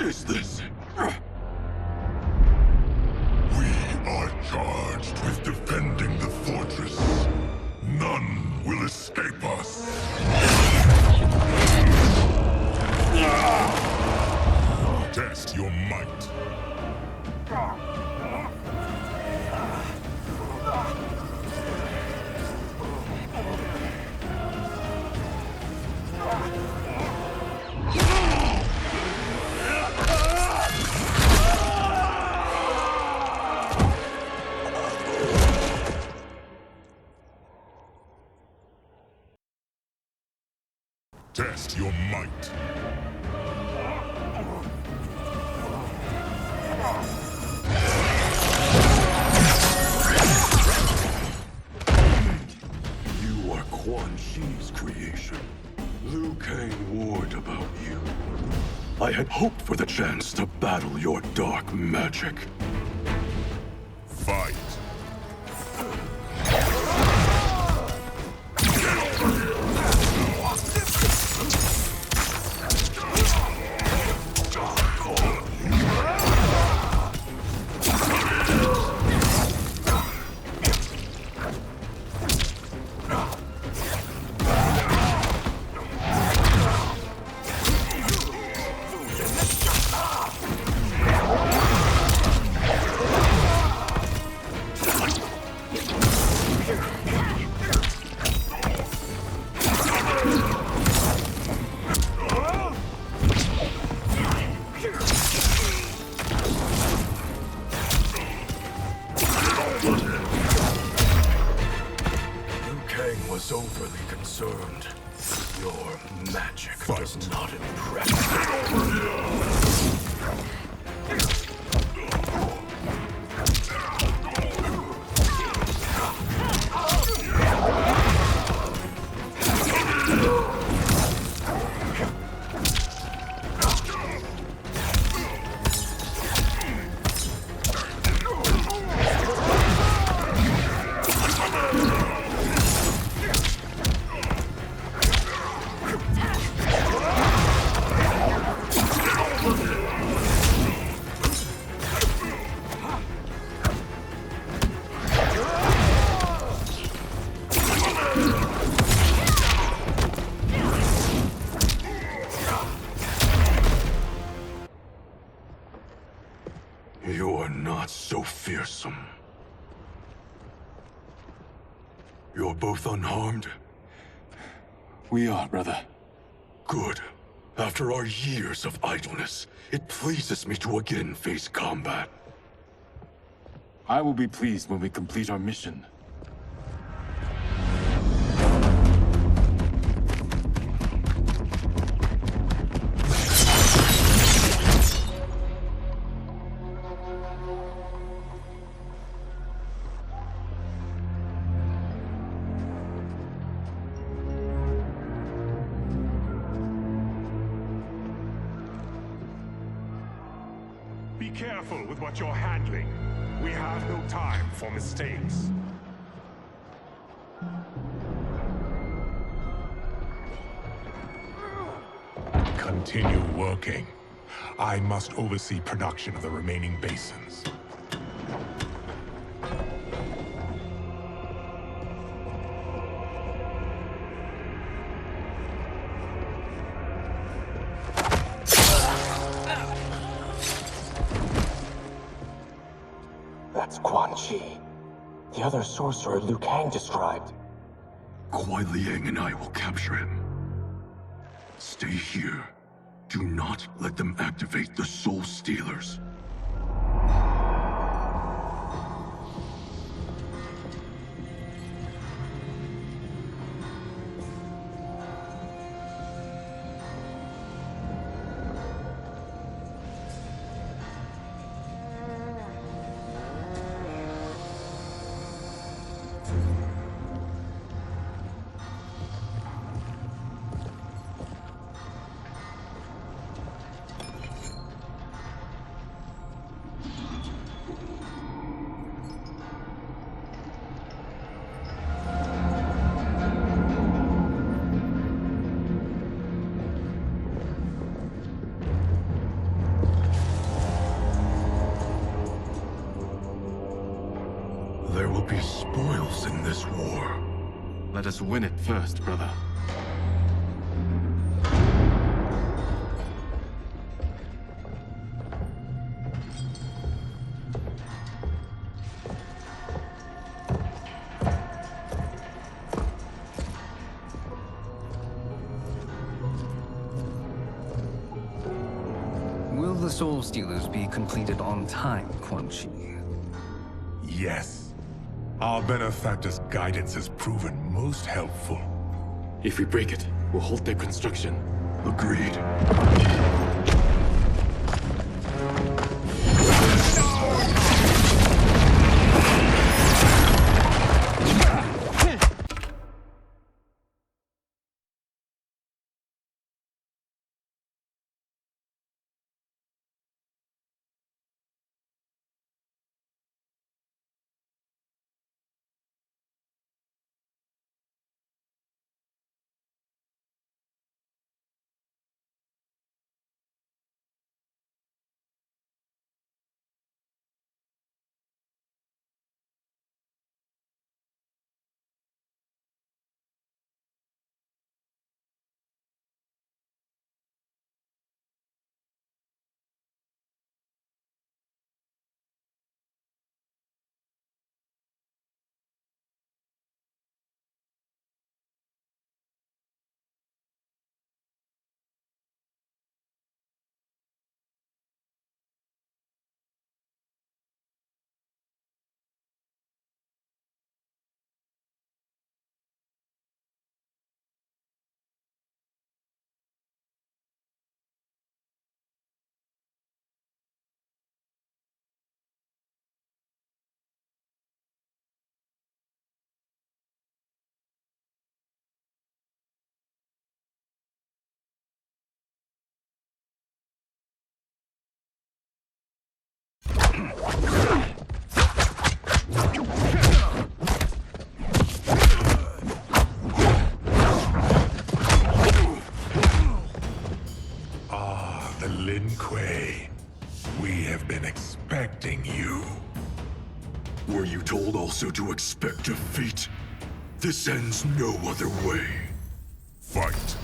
is this? We are charged with defending the fortress. None will escape us. Test your might. Test your might. You are Quan Chi's creation. Liu Kang warned about you. I had hoped for the chance to battle your dark magic. Fight. Was overly concerned. Your magic does not impress me. You're not so fearsome. You're both unharmed? We are, brother. Good. After our years of idleness, it pleases me to again face combat. I will be pleased when we complete our mission. Be careful with what you're handling. We have no time for mistakes. Continue working. I must oversee production of the remaining basins. That's Quan Chi. The other sorcerer Liu Kang described. Kuai Liang and I will capture him. Stay here. Do not let them activate the Soul Stealers. ourselves in this war. Let us win it first, brother. Will the Soul Stealers be completed on time, Quan Chi? Yes. Our benefactor's guidance has proven most helpful. If we break it, we'll halt their construction. Agreed. The Lin Kuei. We have been expecting you. Were you told also to expect defeat? This ends no other way. Fight.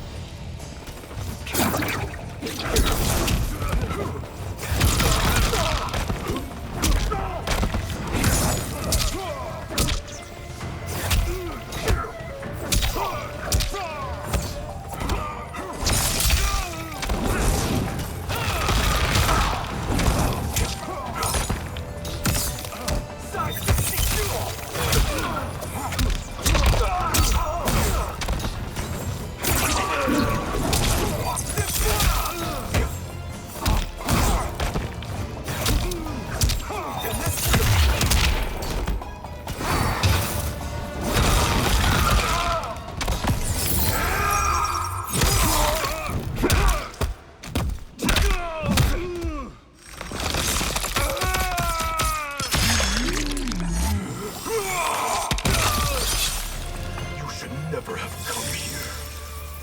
Never have come here.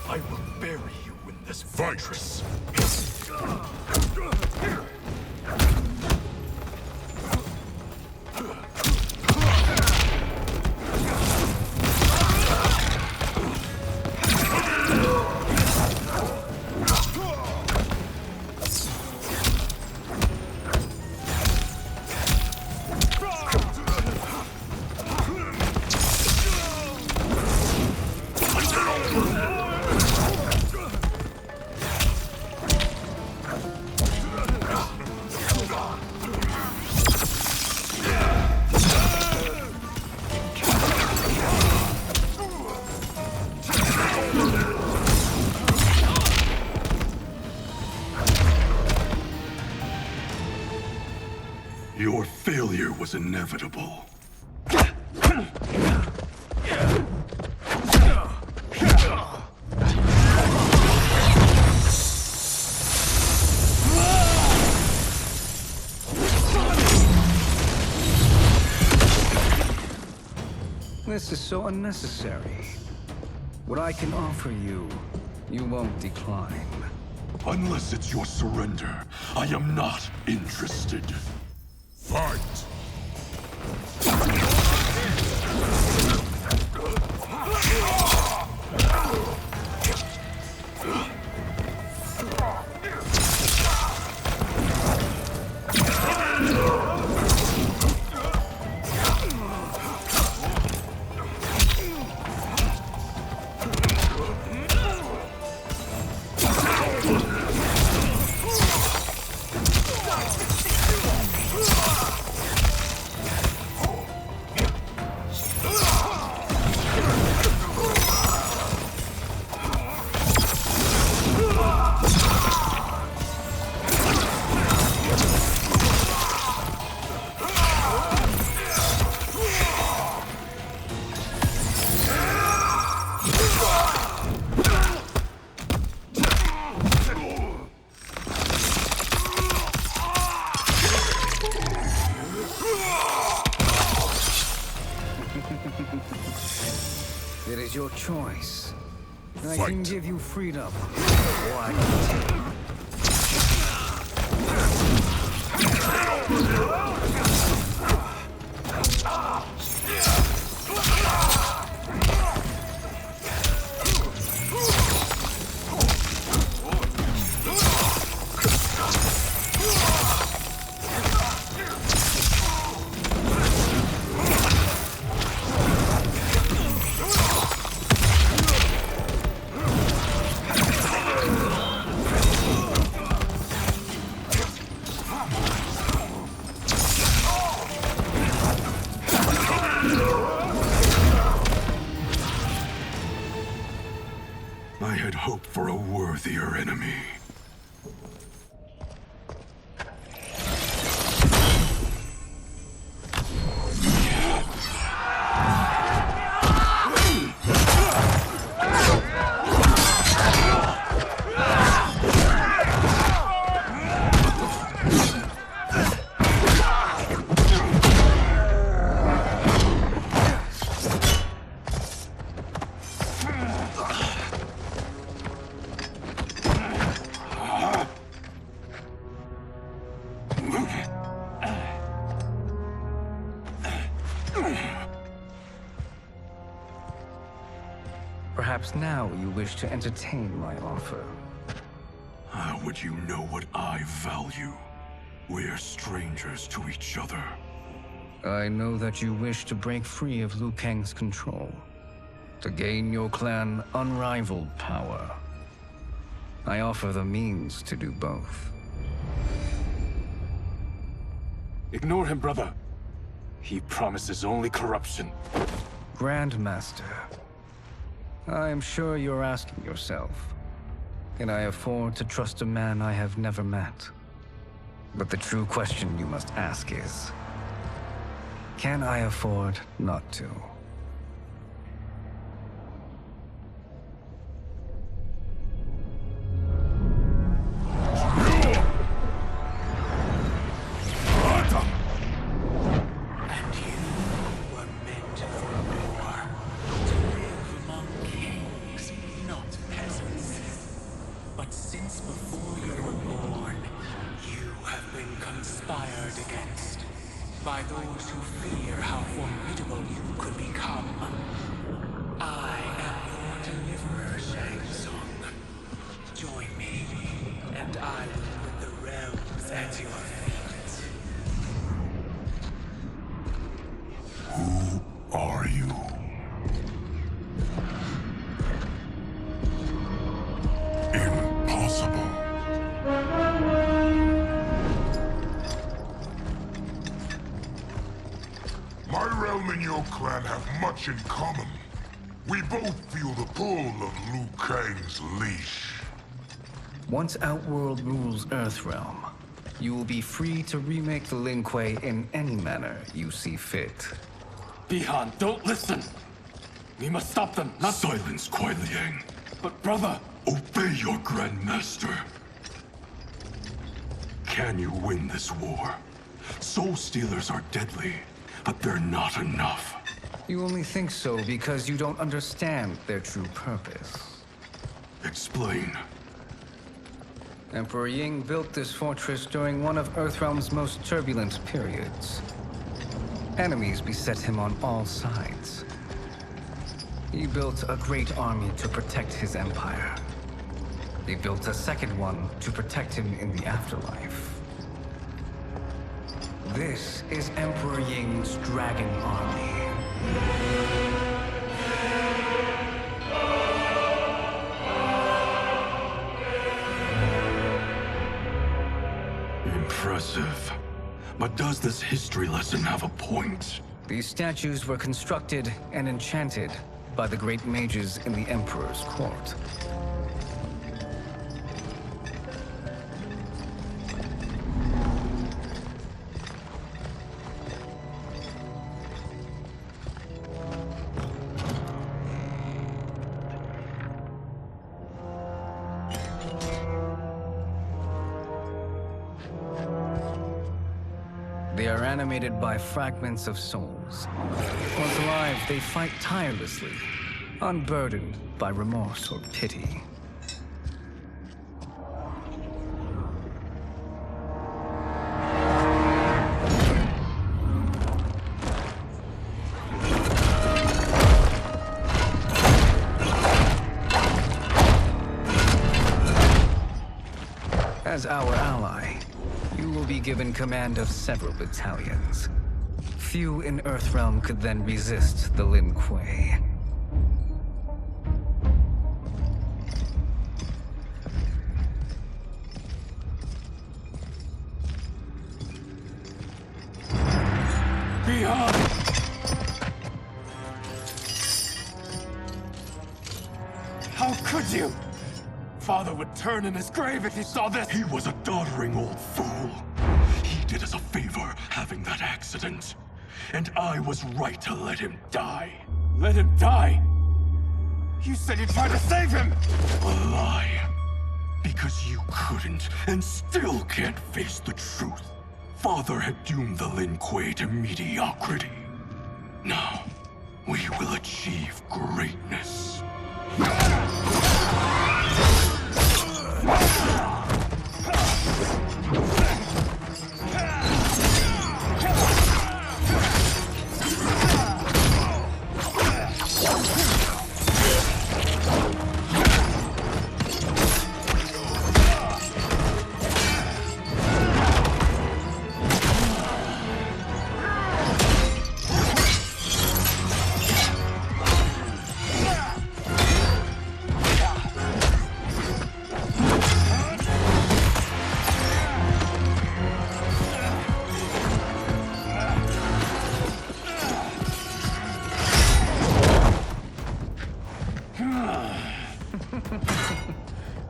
I will bury you in this Fight. fortress. Your failure was inevitable. This is so unnecessary. What I can offer you, you won't decline. Unless it's your surrender, I am not interested. Fight! your choice. I Fight. can give you freedom, or I can take. I had hoped for a worthier enemy. Perhaps now you wish to entertain my offer. How would you know what I value? We're strangers to each other. I know that you wish to break free of Liu Kang's control, to gain your clan unrivaled power. I offer the means to do both. Ignore him, brother. He promises only corruption. Grandmaster, I am sure you're asking yourself, can I afford to trust a man I have never met? But the true question you must ask is, can I afford not to? By those who fear how formidable you could become. I am your deliverer, Shang Tsung. Join me, and I will put the realms at your feet. Who are you? Impossible. My realm and your clan have much in common. We both feel the pull of Liu Kang's leash. Once Outworld rules Earthrealm, you will be free to remake the Lin Kuei in any manner you see fit. Bihan, don't listen! We must stop them, not— Silence, Kuai Liang. But brother! Obey your Grandmaster. Can you win this war? Soul Stealers are deadly, but they're not enough. You only think so because you don't understand their true purpose. Explain. Emperor Ying built this fortress during one of Earthrealm's most turbulent periods. Enemies beset him on all sides. He built a great army to protect his empire. He built a second one to protect him in the afterlife. This is Emperor Ying's Dragon Army. Impressive. But does this history lesson have a point? These statues were constructed and enchanted by the great mages in the Emperor's court. They are animated by fragments of souls. Once alive, they fight tirelessly, unburdened by remorse or pity. As our ally, you will be given command of several battalions. Few in Earthrealm could then resist the Lin Kuei. Beyond! How could you? Father would turn in his grave if he saw this! He was a doddering old fool. He did us a favor having that accident. And I was right to let him die. Let him die? You said you tried to save him! A lie. Because you couldn't and still can't face the truth. Father had doomed the Lin Kuei to mediocrity. Now, we will achieve greatness.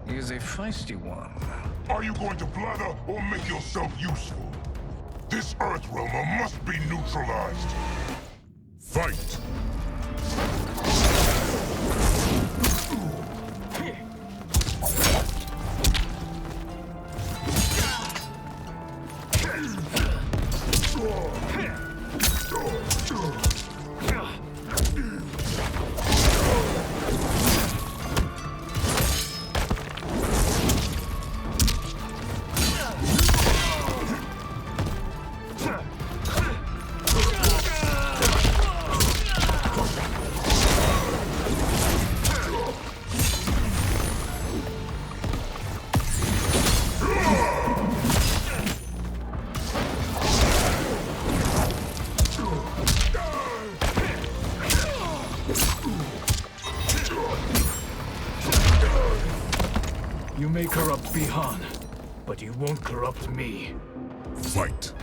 He's a feisty one. Are you going to blather or make yourself useful? This Earthrealmer must be neutralized. Fight! You may corrupt Bihan, but you won't corrupt me. Fight!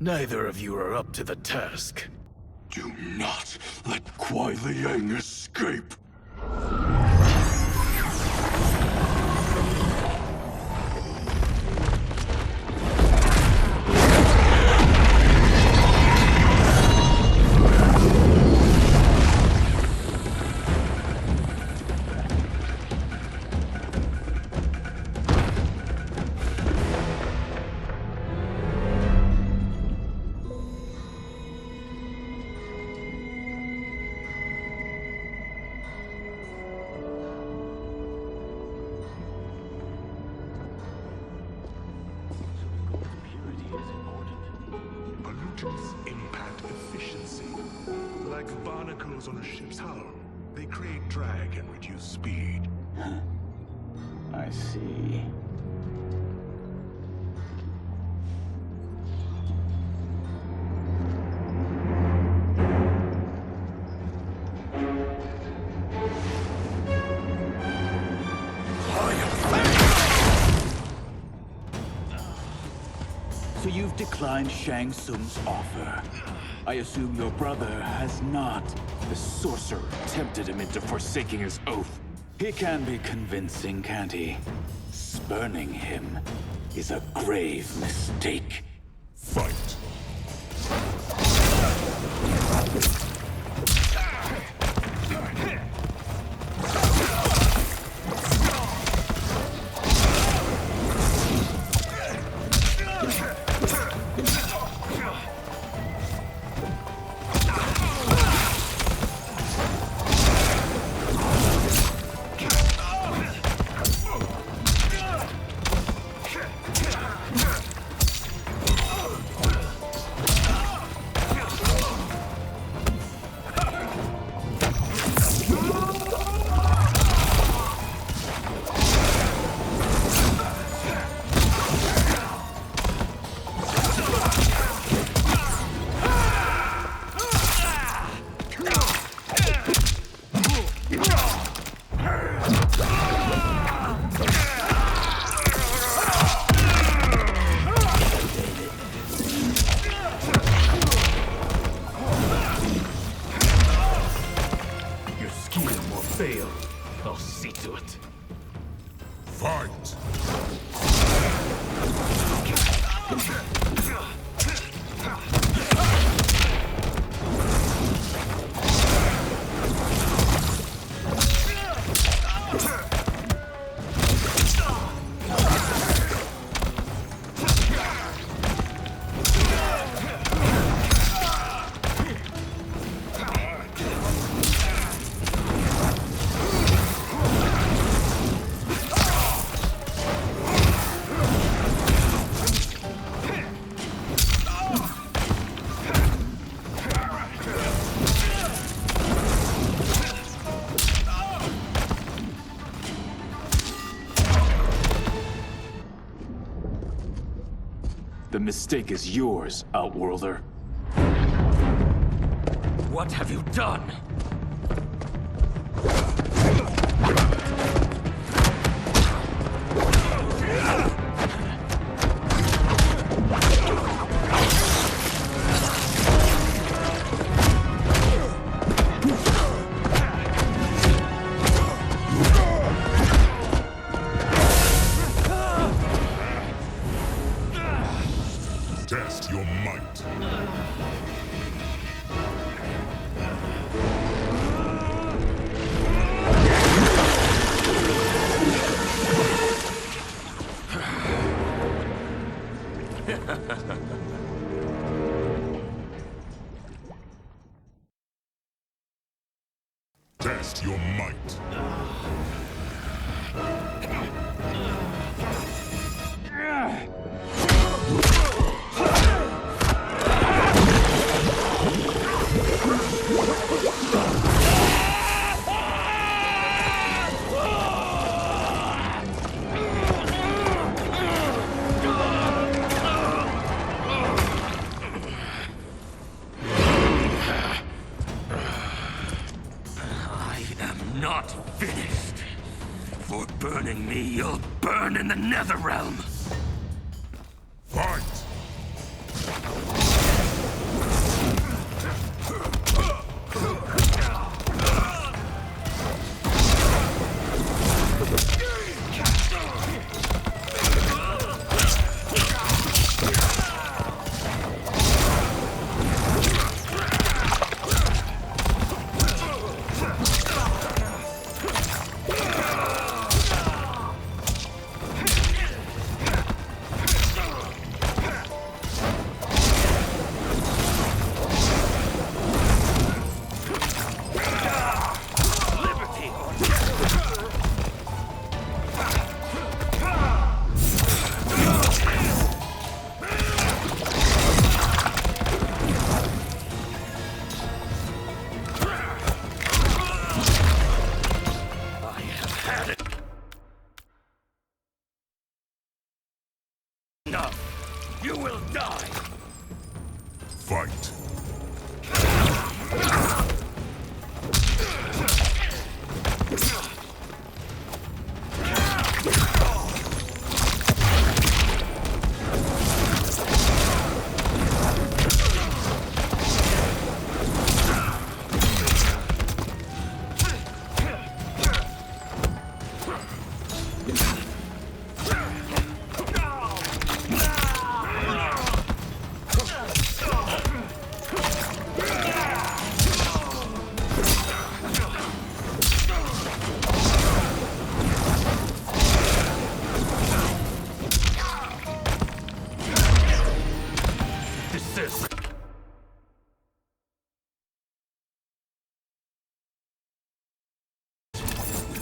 Neither of you are up to the task. Do not let Kuai Liang escape. like barnacles on a ship's hull. They create drag and reduce speed. I see. So you've declined Shang Tsung's offer. I assume your brother has not. The sorcerer tempted him into forsaking his oath. He can be convincing, can't he? Spurning him is a grave mistake. Fight! Fail. I'll see to it. Fight! The mistake is yours, Outworlder. What have you done? Test your might. Test your might. Not finished. For burning me, you'll burn in the Netherrealm. Fight!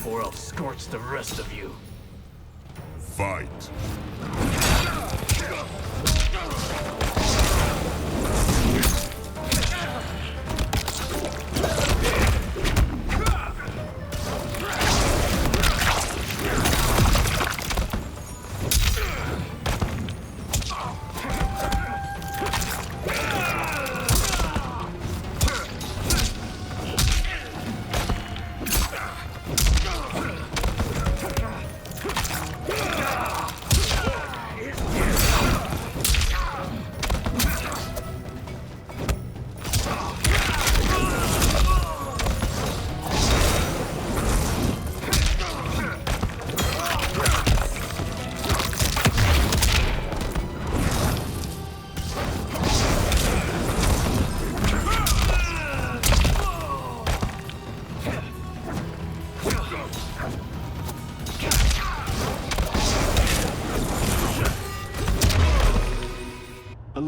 or I'll scorch the rest of you. Fight.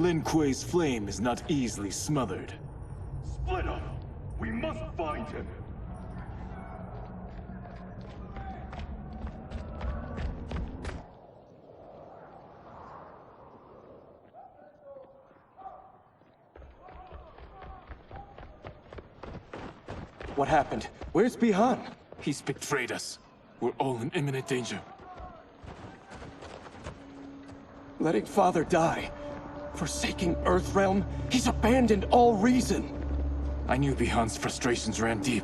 Lin Kuei's flame is not easily smothered. Split up! We must find him! What happened? Where's Bihan? He's betrayed us. We're all in imminent danger. Letting Father die. Forsaking Earthrealm, he's abandoned all reason. I knew Bihan's frustrations ran deep,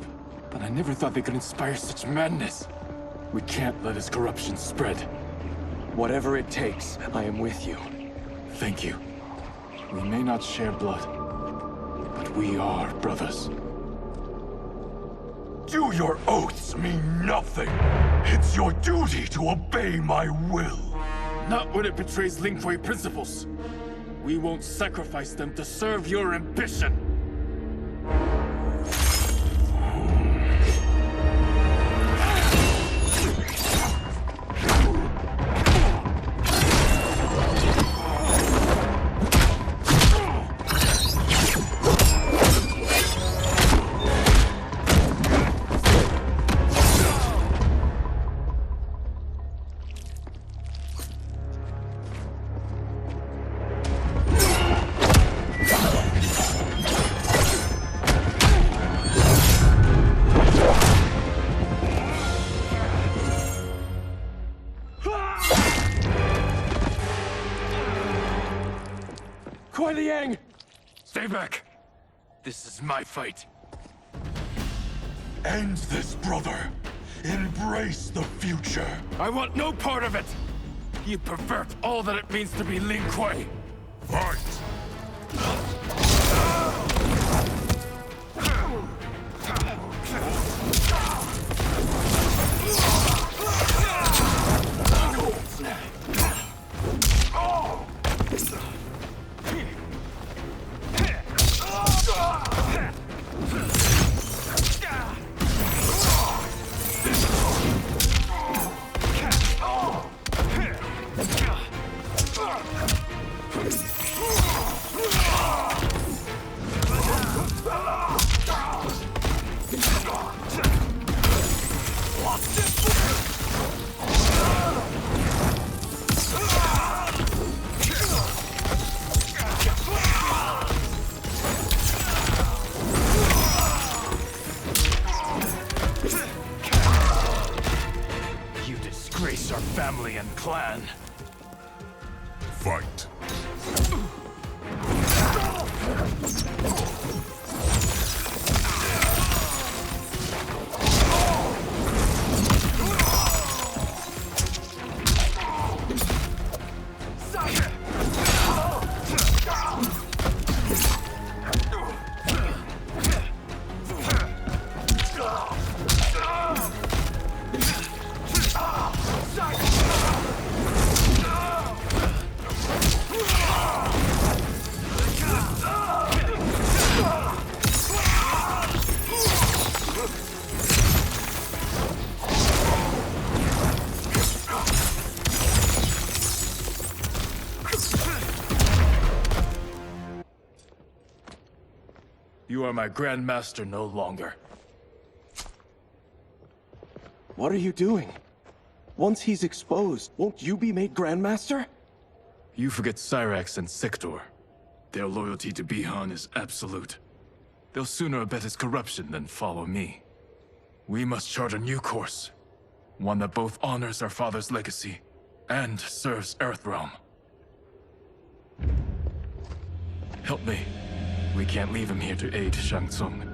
but I never thought they could inspire such madness. We can't let his corruption spread. Whatever it takes, I am with you. Thank you. We may not share blood, but we are brothers. Do your oaths mean nothing? It's your duty to obey my will. Not when it betrays Lin Kuei principles. We won't sacrifice them to serve your ambition. Stay back! This is my fight. End this, brother. Embrace the future. I want no part of it! You pervert all that it means to be Lin Kuei! Fight! Our family and clan. Fight. You are my Grand Master no longer. What are you doing? Once he's exposed, won't you be made Grandmaster? You forget Cyrax and Sector. Their loyalty to Bihan is absolute. They'll sooner abet his corruption than follow me. We must chart a new course. One that both honors our father's legacy and serves Earthrealm. Help me. We can't leave him here to aid Shang Tsung.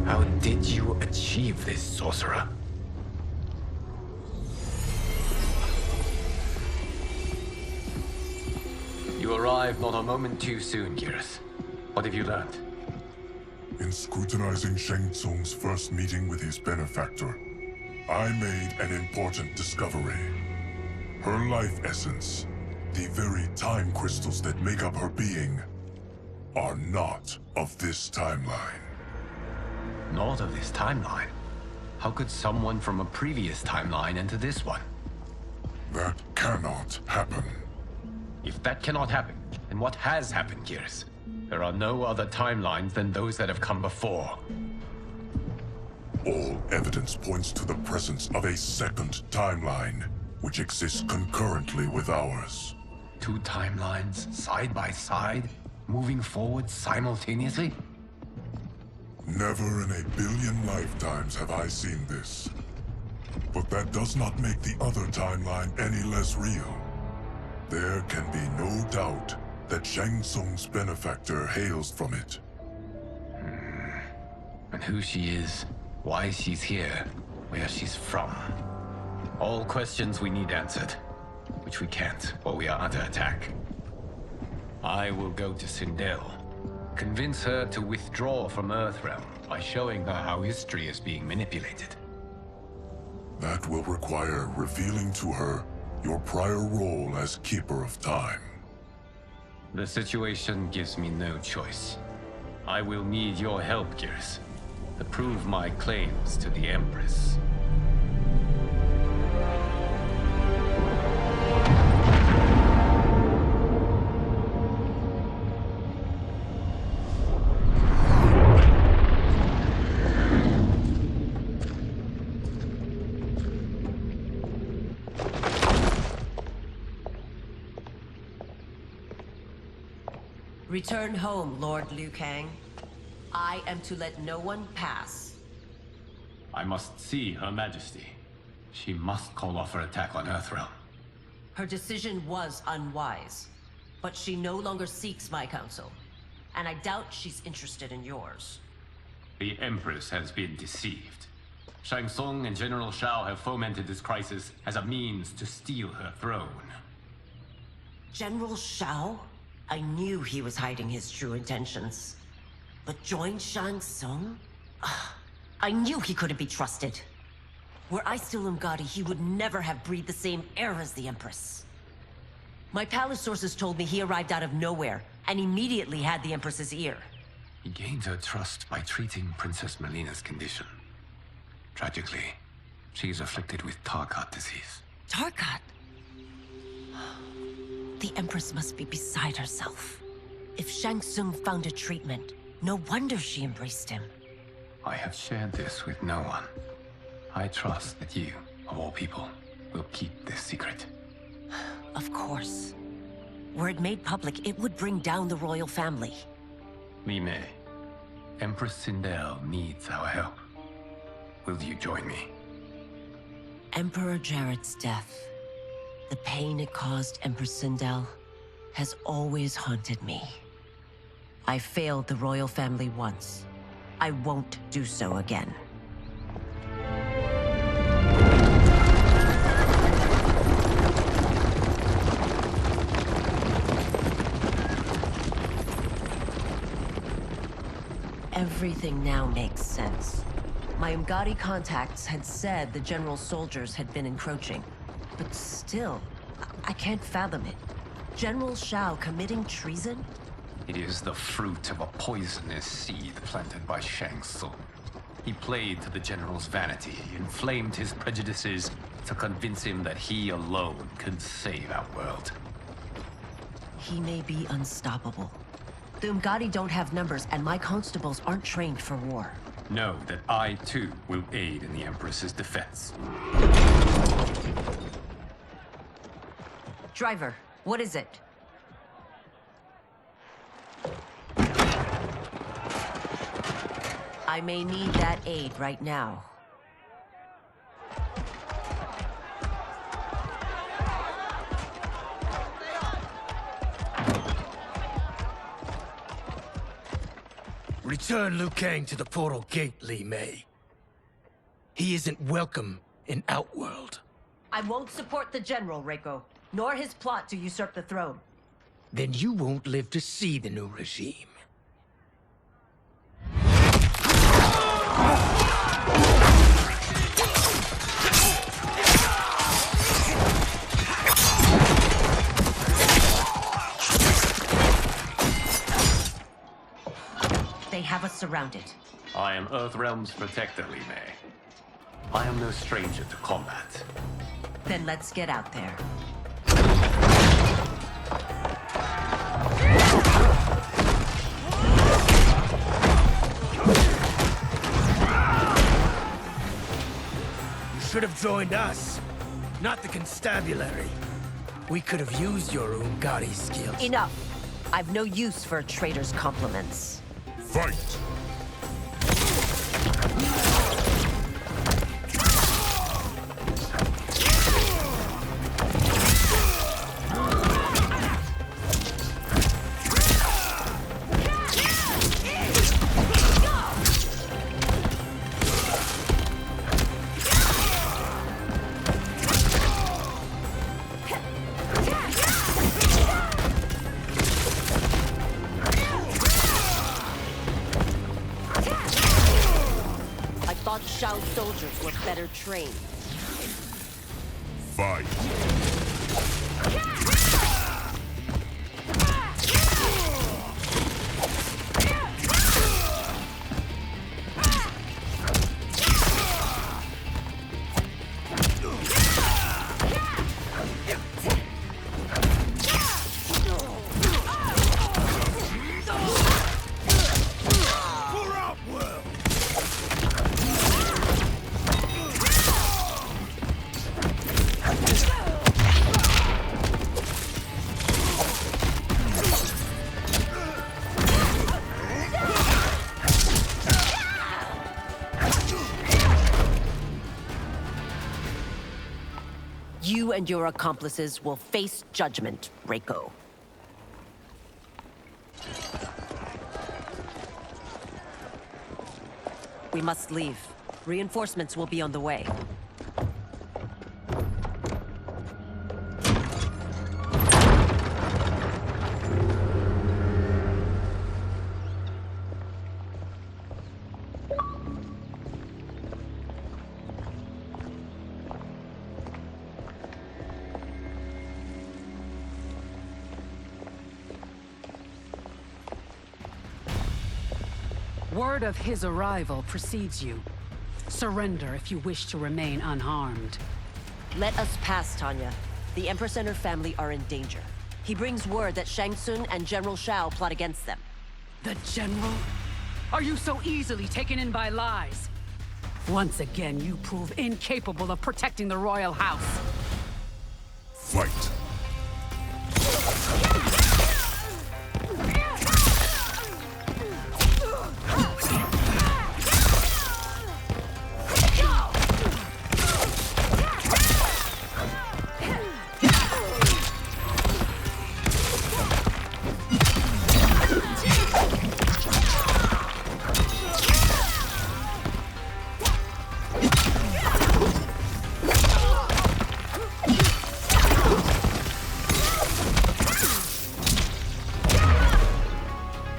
How did you achieve this, sorcerer? You arrived not a moment too soon, Geras. What have you learned? In scrutinizing Shang Tsung's first meeting with his benefactor, I made an important discovery. Her life essence, the very time crystals that make up her being, are not of this timeline. Not of this timeline? How could someone from a previous timeline enter this one? That cannot happen. If that cannot happen, then what has happened, Geras? There are no other timelines than those that have come before. All evidence points to the presence of a second timeline, which exists concurrently with ours. Two timelines, side by side, moving forward simultaneously? Never in a billion lifetimes have I seen this. But that does not make the other timeline any less real. There can be no doubt that Shang Tsung's benefactor hails from it. And who she is, why she's here, where she's from. All questions we need answered, which we can't while we are under attack. I will go to Sindel, convince her to withdraw from Earthrealm by showing her how history is being manipulated. That will require revealing to her your prior role as Keeper of Time. The situation gives me no choice. I will need your help, Geras, to prove my claims to the Empress. Return home, Lord Liu Kang. I am to let no one pass. I must see Her Majesty. She must call off her attack on Earthrealm. Her decision was unwise, but she no longer seeks my counsel, and I doubt she's interested in yours. The Empress has been deceived. Shang Tsung and General Shao have fomented this crisis as a means to steal her throne. General Shao? I knew he was hiding his true intentions. But join Shang Tsung? I knew he couldn't be trusted. Were I still Umgadi, he would never have breathed the same air as the Empress. My palace sources told me he arrived out of nowhere, and immediately had the Empress's ear. He gained her trust by treating Princess Melina's condition. Tragically, she is afflicted with Tarkat disease. Tarkat? The Empress must be beside herself. If Shang Tsung found a treatment, no wonder she embraced him. I have shared this with no one. I trust that you, of all people, will keep this secret. Of course. Were it made public, it would bring down the royal family. Li Mei, Empress Sindel needs our help. Will you join me? Emperor Jarrett's death, the pain it caused Empress Sindel, has always haunted me. I failed the royal family once. I won't do so again. Everything now makes sense. My Umgadi contacts had said the general soldiers had been encroaching. But still, I can't fathom it. General Shao committing treason? It is the fruit of a poisonous seed planted by Shang Tsung. He played to the General's vanity, inflamed his prejudices to convince him that he alone could save our world. He may be unstoppable. The Umgadi don't have numbers, and my constables aren't trained for war. Know that I, too, will aid in the Empress's defense. Driver, what is it? I may need that aid right now. Return Liu Kang to the portal gate, Li Mei. He isn't welcome in Outworld. I won't support the General, Reiko, nor his plot to usurp the throne. Then you won't live to see the new regime. They have us surrounded. I am Earthrealm's protector, Li Mei. I am no stranger to combat. Then let's get out there. You should have joined us, not the constabulary. We could have used your Umgadi skills. Enough! I've no use for a traitor's compliments. Fight! Shao soldiers were better trained. Fight! You and your accomplices will face judgment, Reiko. We must leave. Reinforcements will be on the way. Word of his arrival precedes you. Surrender if you wish to remain unharmed. Let us pass, Tanya. The Empress and her family are in danger. He brings word that Shang Tsung and General Shao plot against them. The General? Are you so easily taken in by lies? Once again, you prove incapable of protecting the royal house. Fight!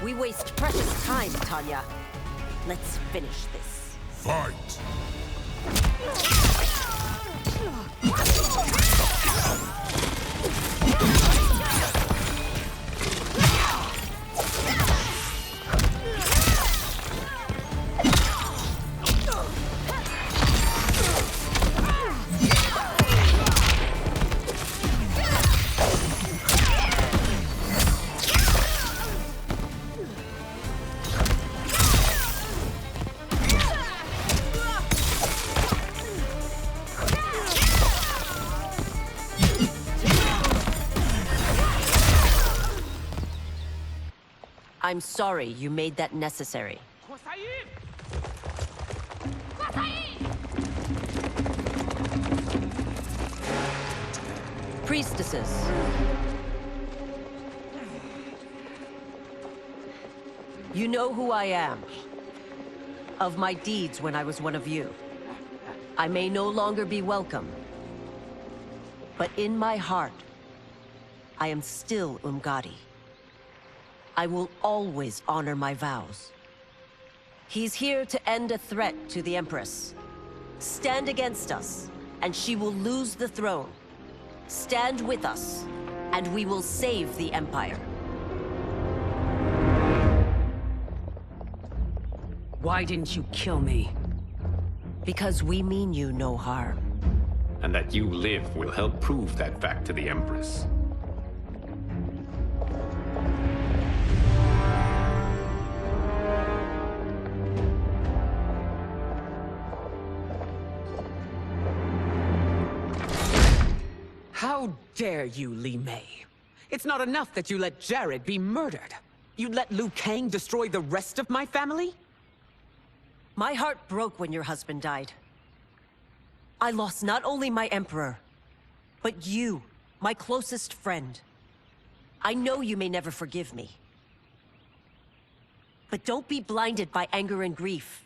We waste precious time, Tanya. Let's finish this. Fight! I'm sorry you made that necessary. Priestesses. You know who I am. Of my deeds when I was one of you. I may no longer be welcome. But in my heart, I am still Umgadi. I will always honor my vows. He's here to end a threat to the Empress. Stand against us, and she will lose the throne. Stand with us, and we will save the Empire. Why didn't you kill me? Because we mean you no harm. And that you live will help prove that fact to the Empress. How dare you, Li Mei? It's not enough that you let Jared be murdered. You let Liu Kang destroy the rest of my family? My heart broke when your husband died. I lost not only my Emperor, but you, my closest friend. I know you may never forgive me. But don't be blinded by anger and grief.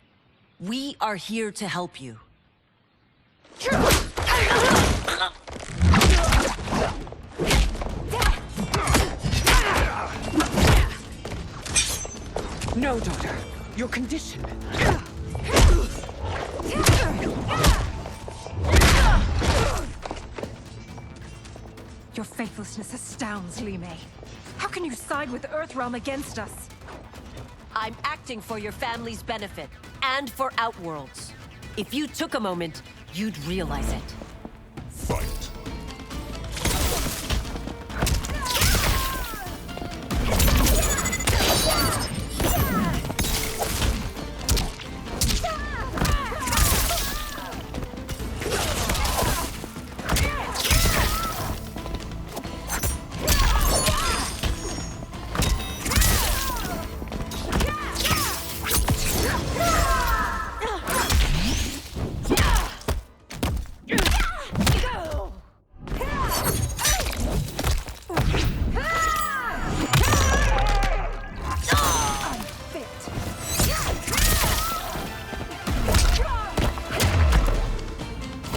We are here to help you. No, daughter. Your condition. Your faithlessness astounds, Li Mei. How can you side with Earthrealm against us? I'm acting for your family's benefit, and for Outworld's. If you took a moment, you'd realize it. Fight.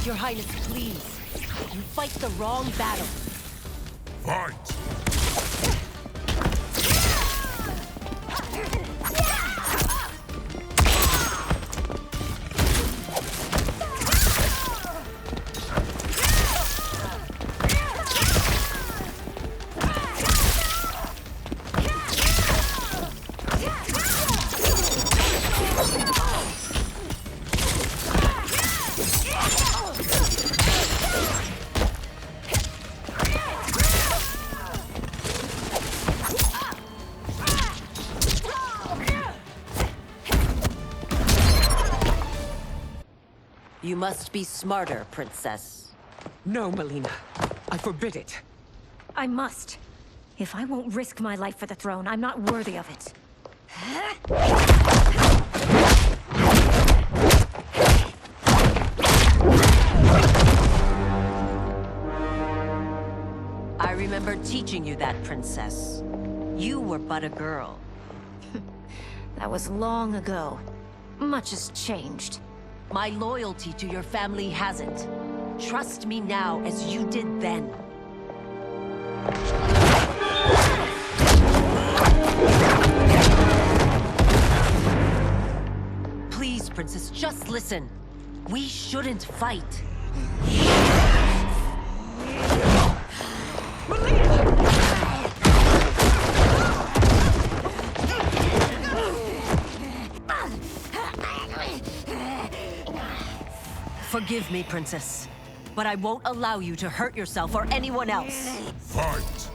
Your Highness, please. You fight the wrong battle. Fight! You must be smarter, Princess. No, Melina. I forbid it. I must. If I won't risk my life for the throne, I'm not worthy of it. I remember teaching you that, Princess. You were but a girl. That was long ago. Much has changed. My loyalty to your family hasn't. Trust me now as you did then. Please, Princess, just listen. We shouldn't fight. Forgive me, Princess, but I won't allow you to hurt yourself or anyone else. Fight!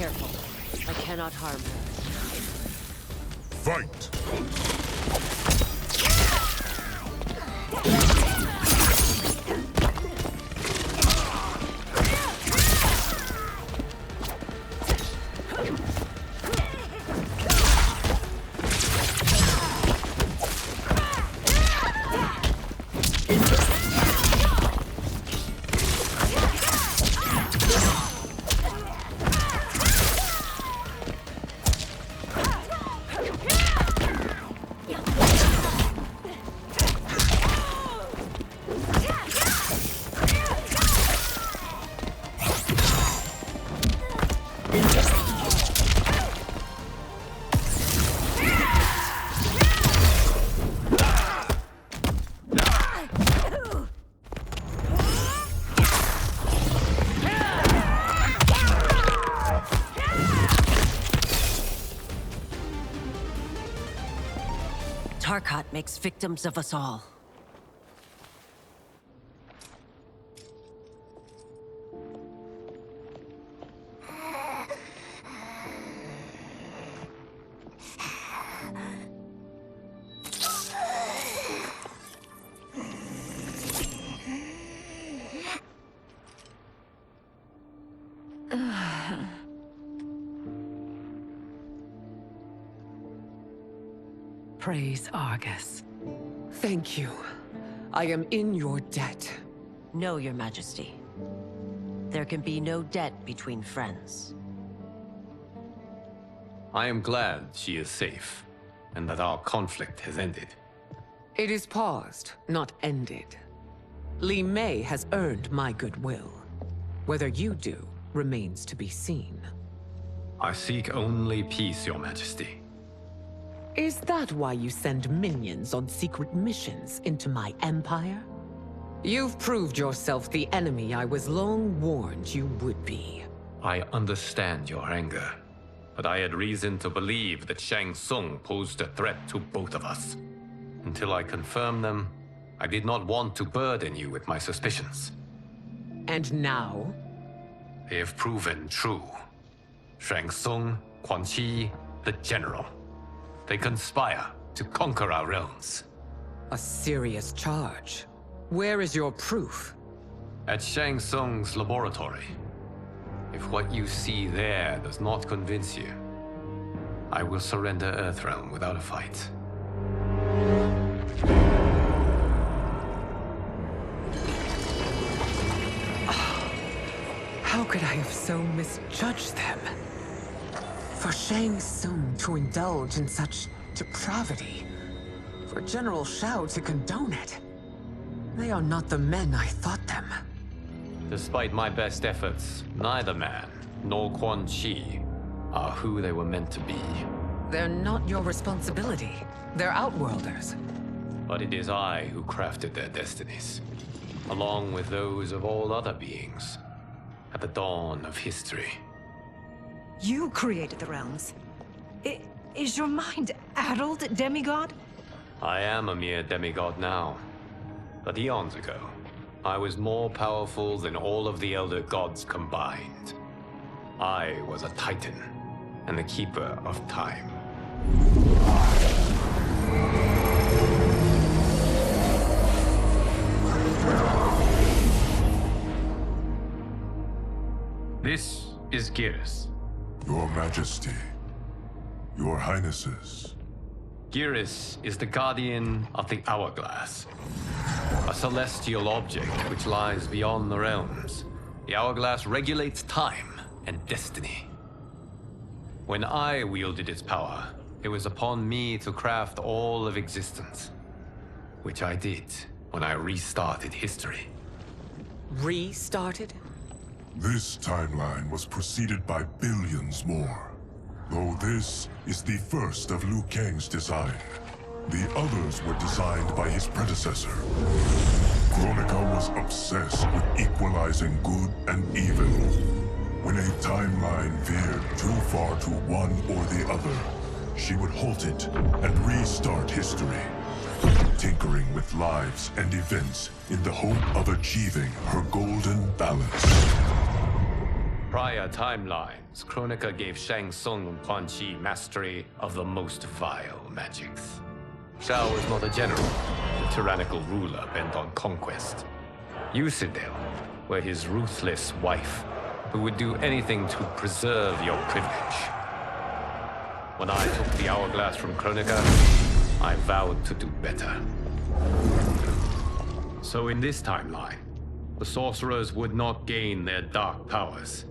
careful. I cannot harm her. Fight! Tarkat makes victims of us all. Praise Argus. Thank you. I am in your debt. No, Your Majesty. There can be no debt between friends. I am glad she is safe, and that our conflict has ended. It is paused, not ended. Li Mei has earned my goodwill. Whether you do remains to be seen. I seek only peace, Your Majesty. Is that why you send minions on secret missions into my empire? You've proved yourself the enemy I was long warned you would be. I understand your anger, but I had reason to believe that Shang Tsung posed a threat to both of us. Until I confirmed them, I did not want to burden you with my suspicions. And now? They have proven true. Shang Tsung, Quan Chi, the General. They conspire to conquer our realms. A serious charge. Where is your proof? At Shang Tsung's laboratory. If what you see there does not convince you, I will surrender Earthrealm without a fight. How could I have so misjudged them? For Shang Tsung to indulge in such depravity, for General Shao to condone it, they are not the men I thought them. Despite my best efforts, neither man nor Quan Chi are who they were meant to be. They're not your responsibility. They're Outworlders. But it is I who crafted their destinies, along with those of all other beings, at the dawn of history. You created the realms. Is your mind addled, demigod? I am a mere demigod now. But eons ago, I was more powerful than all of the Elder Gods combined. I was a Titan, and the Keeper of Time. This is Geras. Your Majesty. Your Highnesses. Geras is the guardian of the Hourglass. A celestial object which lies beyond the realms. The Hourglass regulates time and destiny. When I wielded its power, it was upon me to craft all of existence. Which I did when I restarted history. Restarted? This timeline was preceded by billions more. Though this is the first of Liu Kang's design. The others were designed by his predecessor. Kronika was obsessed with equalizing good and evil. When a timeline veered too far to one or the other, she would halt it and restart history, tinkering with lives and events in the hope of achieving her golden balance. prior timelines, Kronika gave Shang Tsung and Quan Chi mastery of the most vile magics. Shao was not a general, a tyrannical ruler bent on conquest. Yusidel were his ruthless wife, who would do anything to preserve your privilege. When I took the hourglass from Kronika, I vowed to do better. So in this timeline, the sorcerers would not gain their dark powers.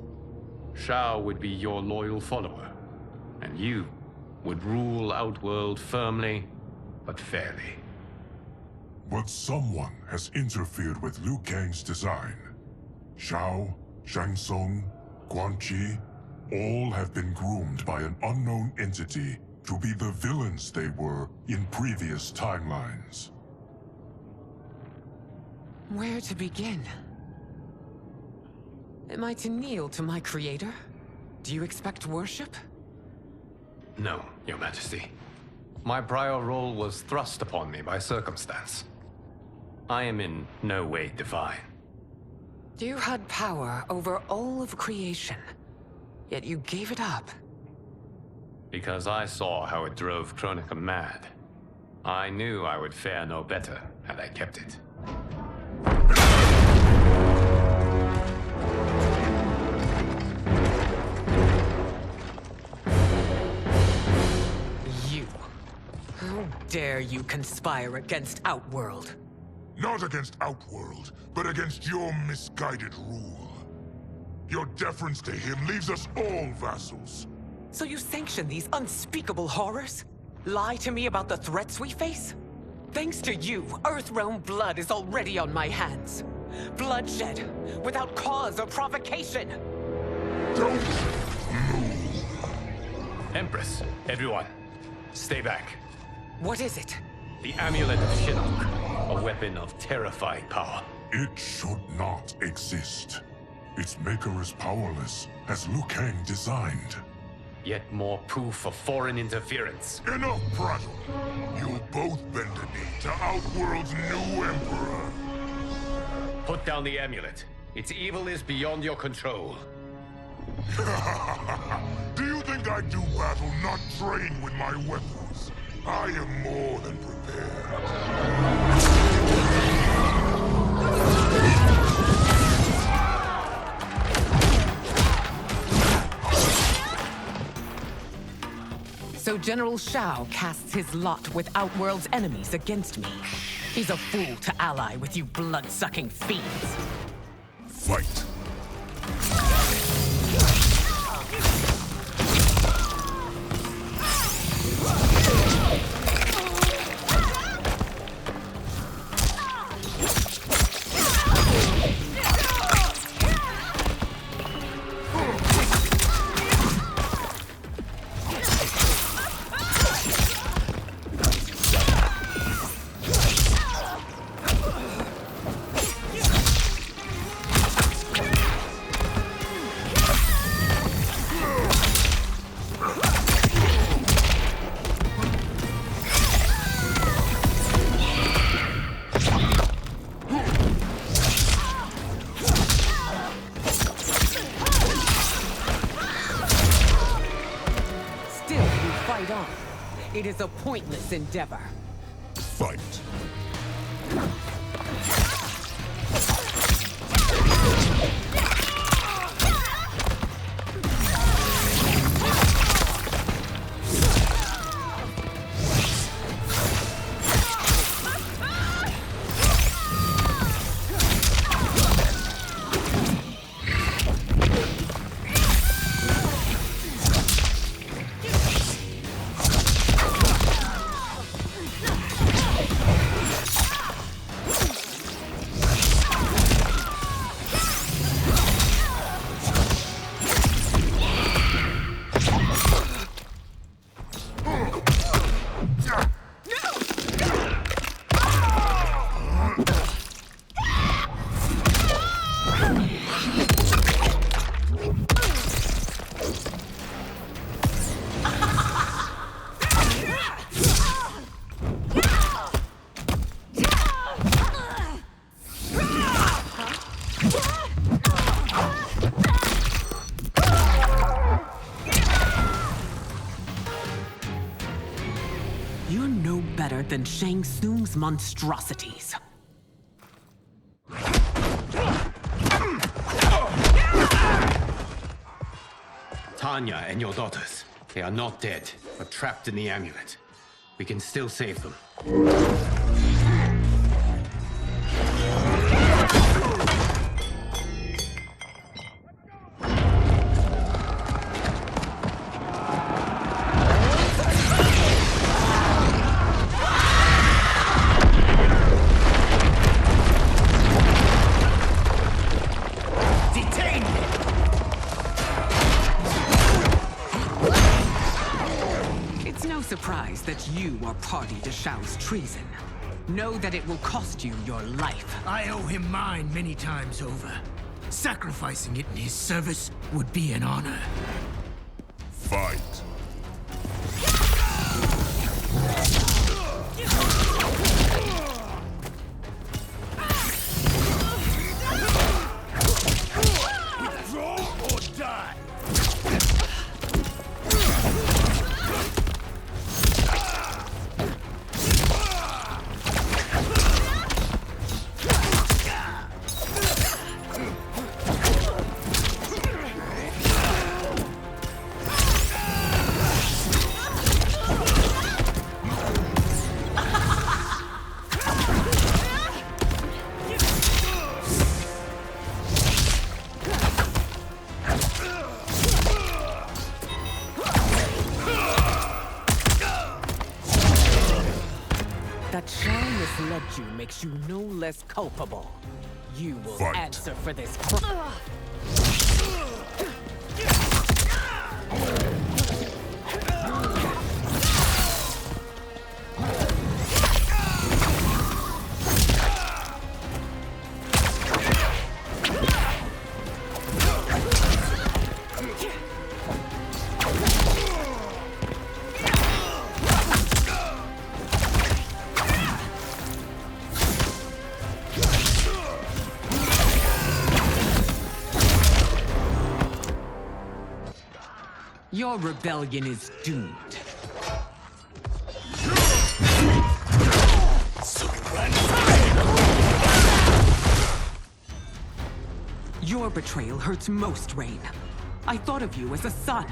Shao would be your loyal follower, and you would rule Outworld firmly, but fairly. But someone has interfered with Liu Kang's design. Shao, Shang Tsung, Quan Chi, all have been groomed by an unknown entity to be the villains they were in previous timelines. Where to begin? Am I to kneel to my creator? Do you expect worship? No, Your Majesty. My prior role was thrust upon me by circumstance. I am in no way divine. You had power over all of creation, yet you gave it up. Because I saw how it drove Kronika mad. I knew I would fare no better had I kept it. You. How dare you conspire against Outworld? Not against Outworld, but against your misguided rule. Your deference to him leaves us all vassals. So you sanction these unspeakable horrors? Lie to me about the threats we face? Thanks to you, Earthrealm blood is already on my hands. Bloodshed, without cause or provocation. Don't move. Empress, everyone, stay back. What is it? The Amulet of Shinnok, a weapon of terrifying power. It should not exist. Its maker is powerless, as Liu Kang designed. Yet more proof of foreign interference. Enough prattle! You'll both bend a knee to Outworld's new emperor. Put down the amulet. Its evil is beyond your control. Do you think I do battle not trained with my weapons? I am more than prepared. So General Shao casts his lot with Outworld's enemies against me. He's a fool to ally with you blood-sucking fiends. Fight! It is a pointless endeavor. Fight. than Shang Tsung's monstrosities. Tanya and your daughters. They are not dead, but trapped in the amulet. We can still save them. Surprised that you are party to Shao's treason. Know that it will cost you your life. I owe him mine many times over. Sacrificing it in his service would be an honor. Fight. Withdraw or die! That Shao misled you makes you no less culpable. You will answer for this crime. Your rebellion is doomed. Your betrayal hurts most, Rain. I thought of you as a son.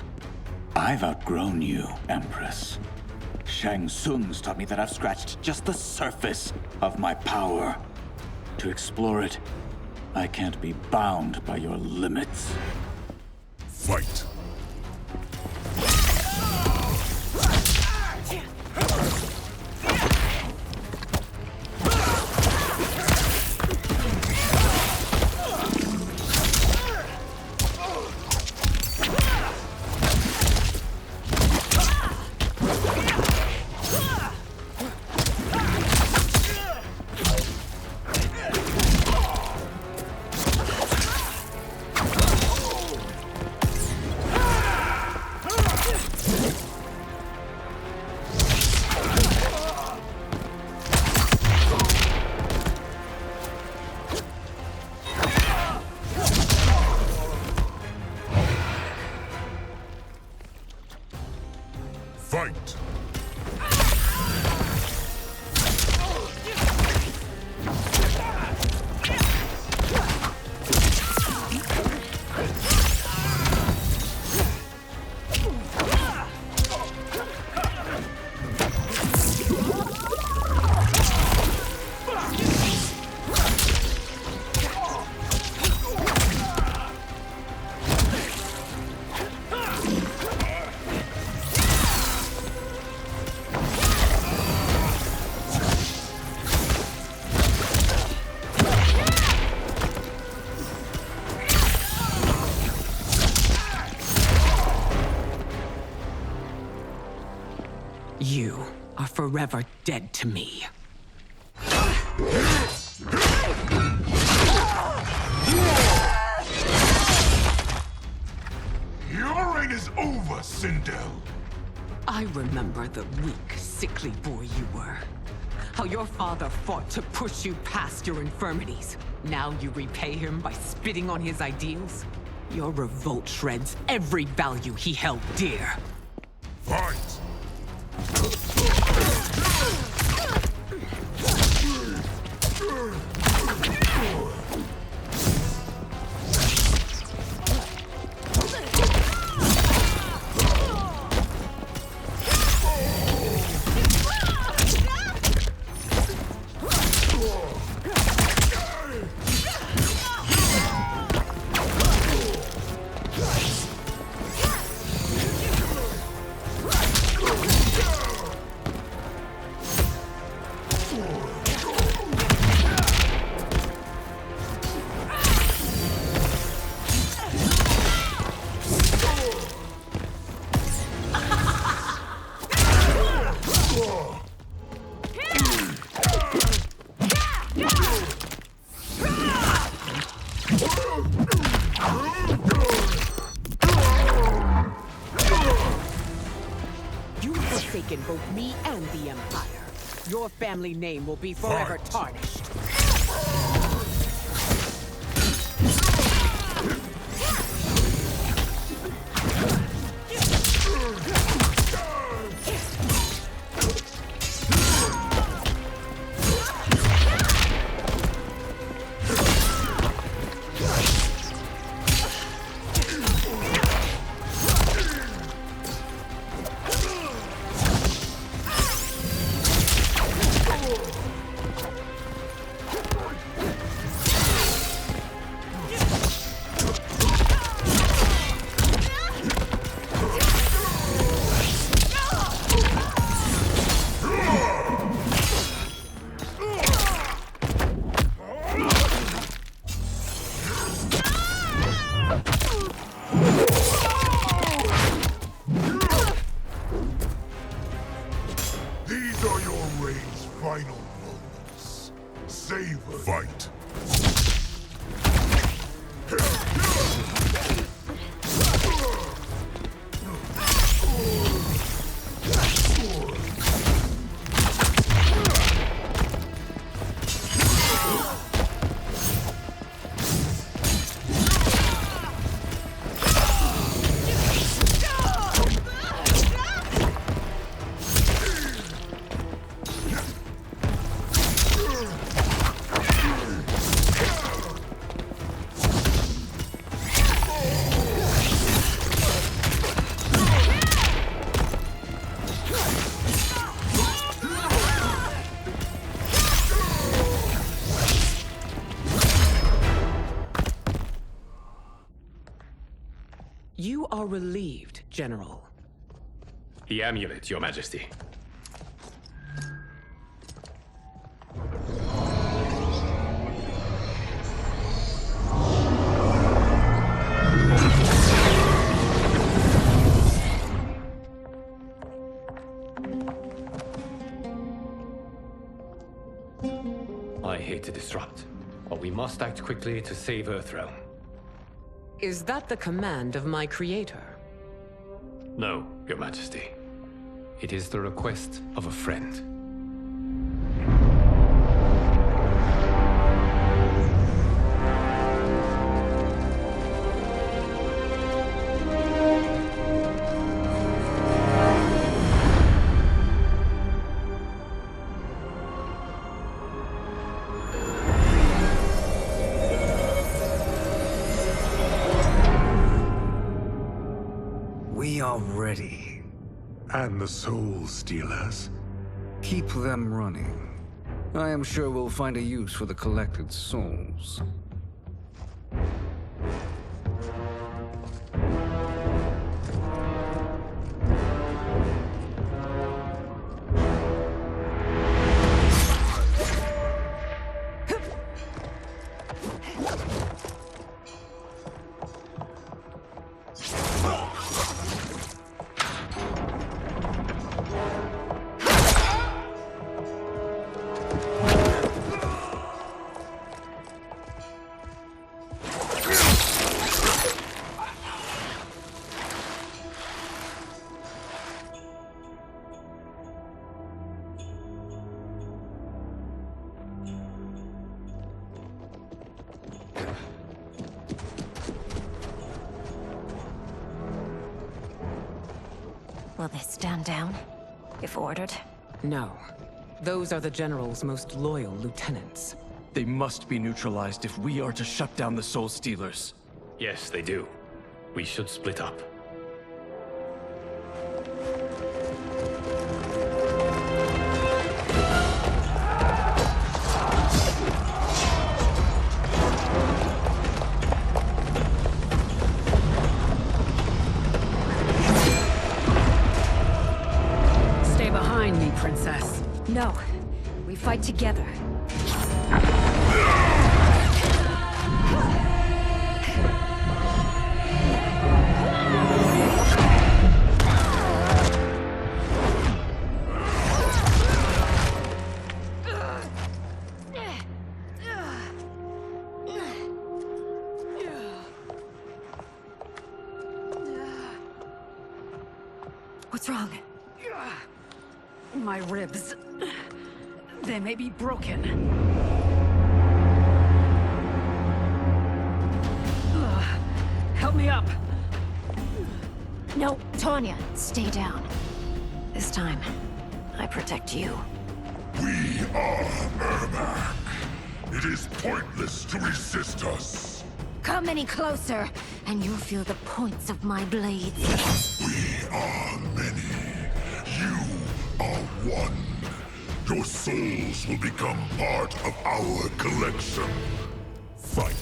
I've outgrown you, Empress. Shang Tsung's taught me that I've scratched just the surface of my power. To explore it, I can't be bound by your limits. Fight. Fight! You are forever dead to me. Your reign is over, Sindel. I remember the weak, sickly boy you were. How your father fought to push you past your infirmities. Now you repay him by spitting on his ideals? Your revolt shreds every value he held dear. Fight! You've forsaken both me and the Empire. Your family name will be forever tarnished. These are your reign's final moments. Savor. Fight. You are relieved, General. The amulet, Your Majesty. I hate to disrupt, but we must act quickly to save Earthrealm. Is that the command of my creator? No, Your Majesty. It is the request of a friend. We are ready. And the Soul Stealers? Keep them running. I am sure we'll find a use for the collected souls. Will they stand down, if ordered? No. Those are the General's most loyal lieutenants. They must be neutralized if we are to shut down the Soul Stealers. Yes, they do. We should split up. Stay behind me, Princess. No. We fight fight together. What's wrong? My ribs. They may be broken. Help me up. No, Tanya, stay down. This time, I protect you. We are Ermac. It is pointless to resist us. Come any closer, and you'll feel the points of my blades. We are many. You are one. Your souls will become part of our collection. Fight.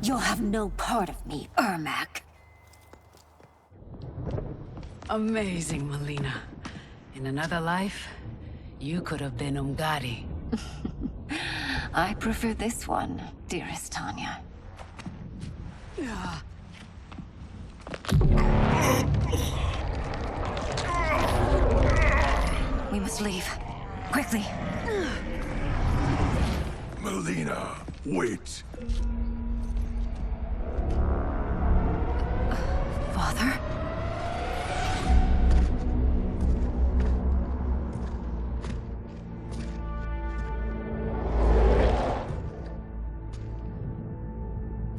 You'll have no part of me, Ermac. Amazing, Melina. In another life, you could have been Umgadi. I prefer this one, dearest Tanya. We must leave. Quickly. Melina, wait. Father?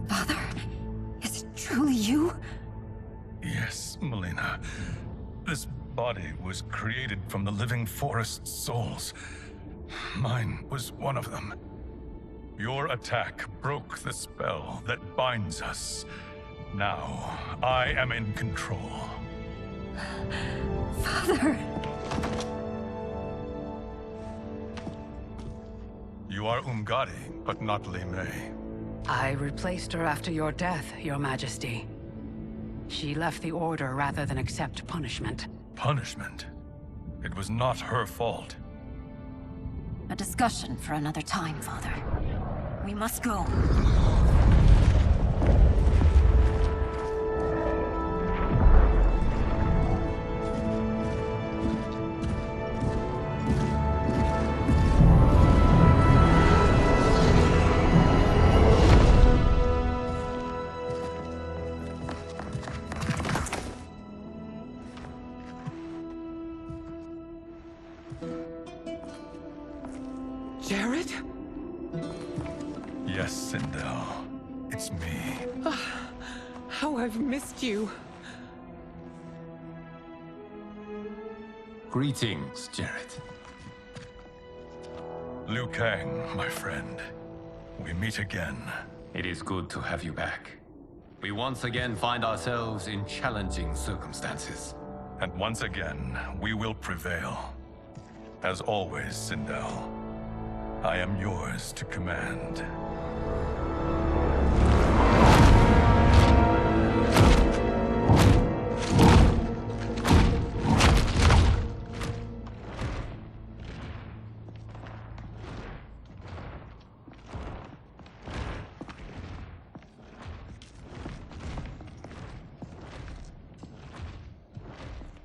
Father? Is it truly you? Yes, Melina. This body was created from the living forest's souls. Mine was one of them. Your attack broke the spell that binds us. Now, I am in control. Father! You are Umgadi, but not Li Mei. I replaced her after your death, Your Majesty. She left the Order rather than accept punishment. Punishment? It was not her fault. A discussion for another time, Father. We must go. Jared? Yes, Sindel. It's me. How I've missed you. Greetings, Jared. Liu Kang, my friend. We meet again. It is good to have you back. We once again find ourselves in challenging circumstances. And once again, we will prevail. As always, Sindel, I am yours to command.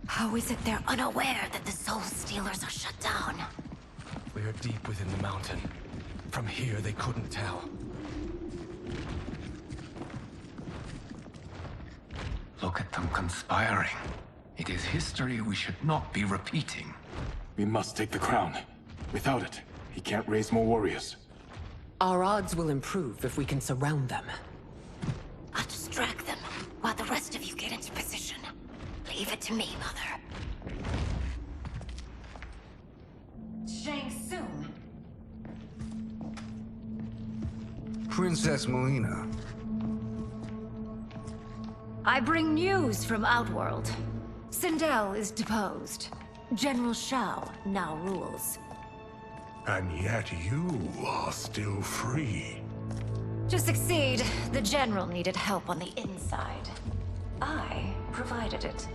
How is it they're unaware that the Soul Stealers are shut down? We are deep within the mountain. From here, they couldn't tell. Look at them conspiring. It is history we should not be repeating. We must take the crown. Without it, he can't raise more warriors. Our odds will improve if we can surround them. I'll distract them while the rest of you get into position. Leave it to me, Mother. Shang Tsung. Princess Melina. I bring news from Outworld. Sindel is deposed. General Shao now rules. And yet you are still free. To succeed, the General needed help on the inside. I provided it.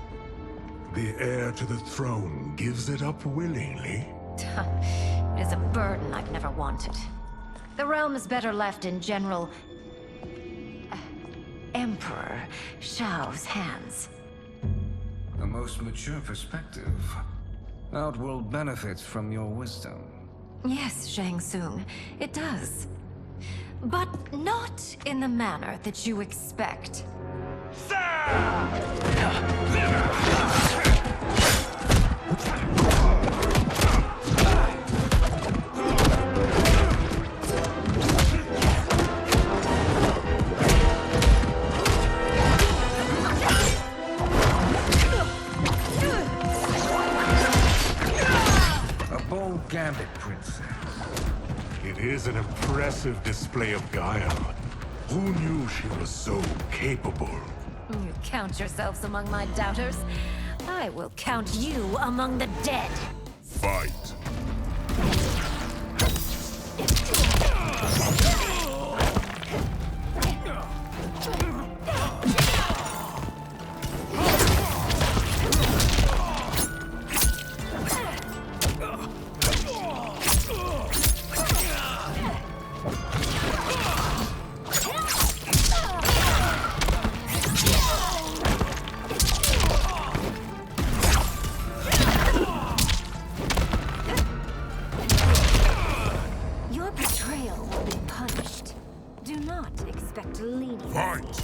The heir to the throne gives it up willingly. It is a burden I've never wanted. The realm is better left in General... Emperor Shao's hands. A most mature perspective. Outworld benefits from your wisdom. Yes, Shang Tsung, it does. But not in the manner that you expect. A bold gambit, Princess. It is an impressive display of guile. Who knew she was so capable? You count yourselves among my doubters. I will count you among the dead. Fight. Your betrayal will be punished. Do not expect leniency. Fight!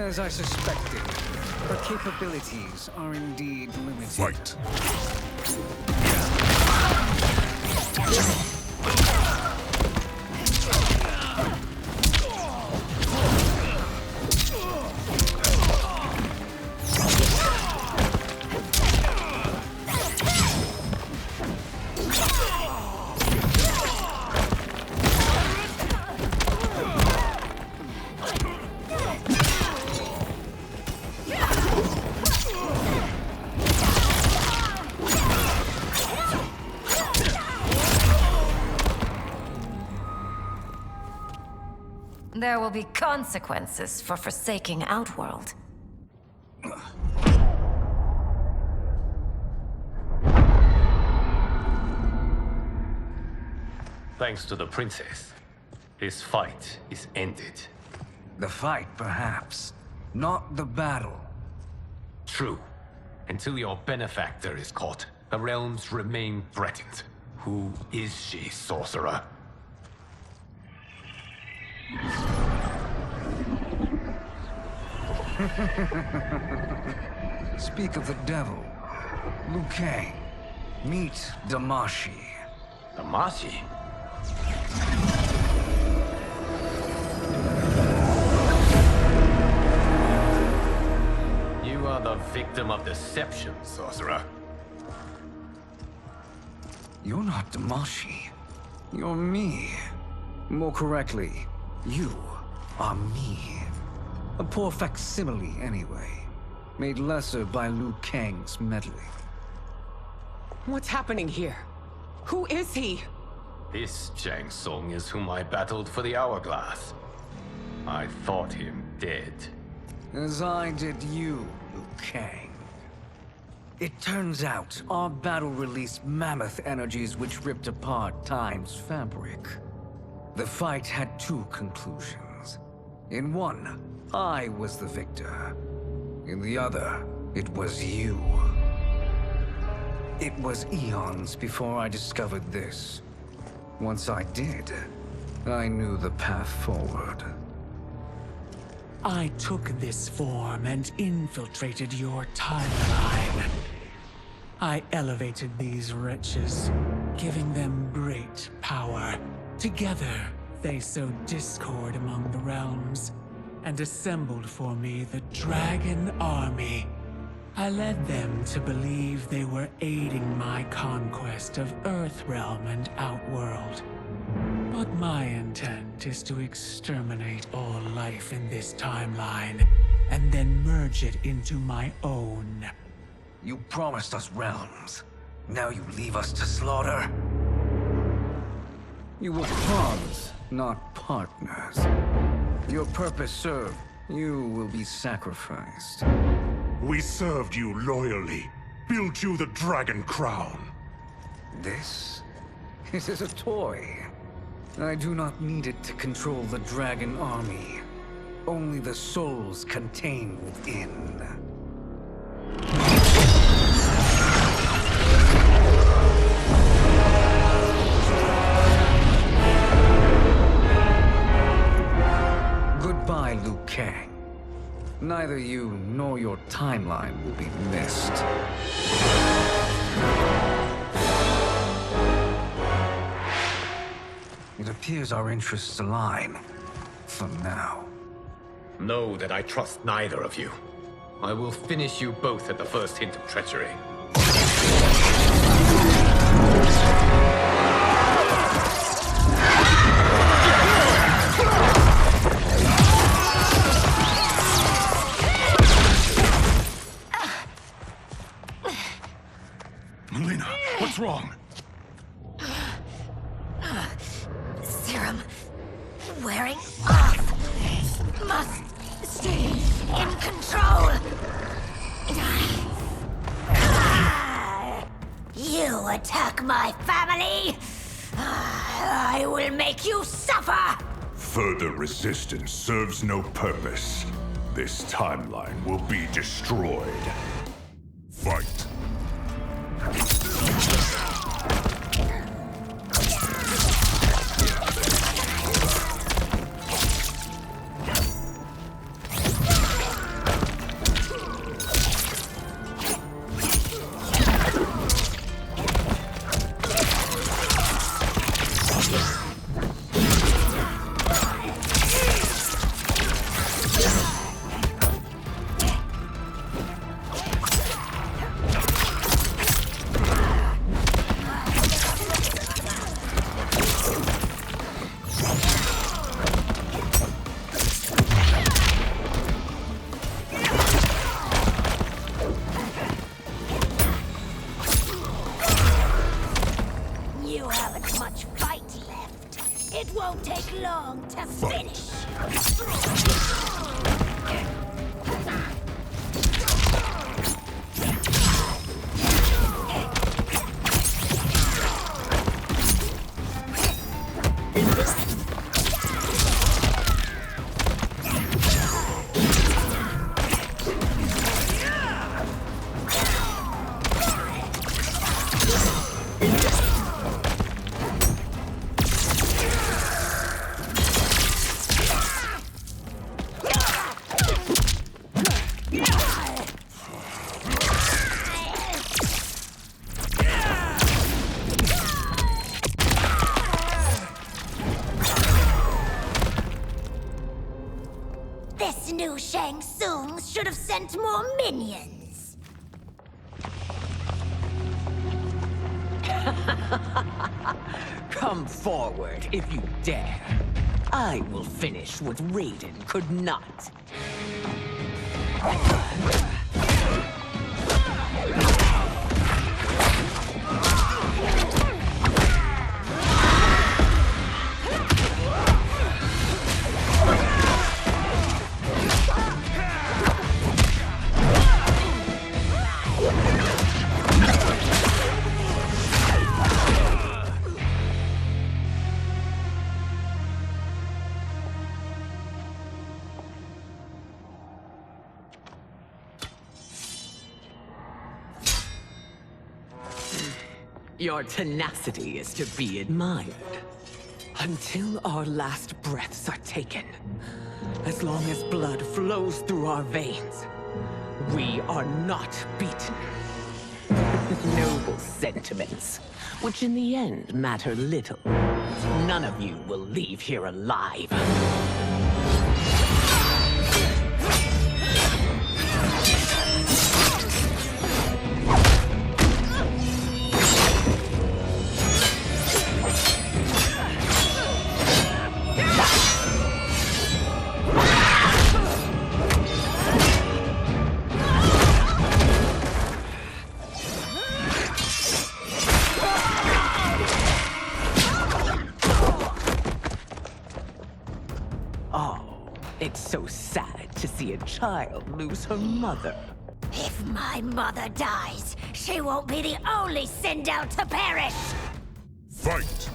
As I suspected, her capabilities are indeed limited. Fight. There will be consequences for forsaking Outworld. Thanks to the princess, this fight is ended. The fight, perhaps. Not the battle. True. Until your benefactor is caught, the realms remain threatened. Who is she, sorcerer? Speak of the devil. Liu Kang. Meet Damashi. Damashi? You are the victim of deception, sorcerer. You're not Damashi. You're me. More correctly, you are me. A poor facsimile, anyway. Made lesser by Liu Kang's meddling. What's happening here? Who is he? This Shang Tsung is whom I battled for the Hourglass. I thought him dead. As I did you, Liu Kang. It turns out our battle released mammoth energies which ripped apart time's fabric. The fight had two conclusions. In one, I was the victor. In the other, it was you. It was eons before I discovered this. Once I did, I knew the path forward. I took this form and infiltrated your timeline. I elevated these wretches, giving them great power. Together, they sowed discord among the realms, and assembled for me the Dragon Army. I led them to believe they were aiding my conquest of Earthrealm and Outworld. But my intent is to exterminate all life in this timeline, and then merge it into my own. You promised us realms. Now you leave us to slaughter? You were pawns, not partners. Your purpose served. You will be sacrificed. We served you loyally, built you the Dragon Crown. This? It is a toy. I do not need it to control the Dragon Army. Only the souls contained within. Goodbye, Liu Kang. Neither you nor your timeline will be missed. It appears our interests align. For now. Know that I trust neither of you. I will finish you both at the first hint of treachery. Melina, what's wrong? Serum wearing off. Must stay in control. You attack my family. I will make you suffer. Further resistance serves no purpose. This timeline will be destroyed. Fight. won't take long to finish. This new Shang Tsung should have sent more minions. Come forward if you dare. I will finish what Raiden could not. Your tenacity is to be admired. Until our last breaths are taken, as long as blood flows through our veins, we are not beaten. Noble sentiments, which in the end matter little. None of you will leave here alive. It's so sad to see a child lose her mother. If my mother dies, she won't be the only Sindel to perish! Fight!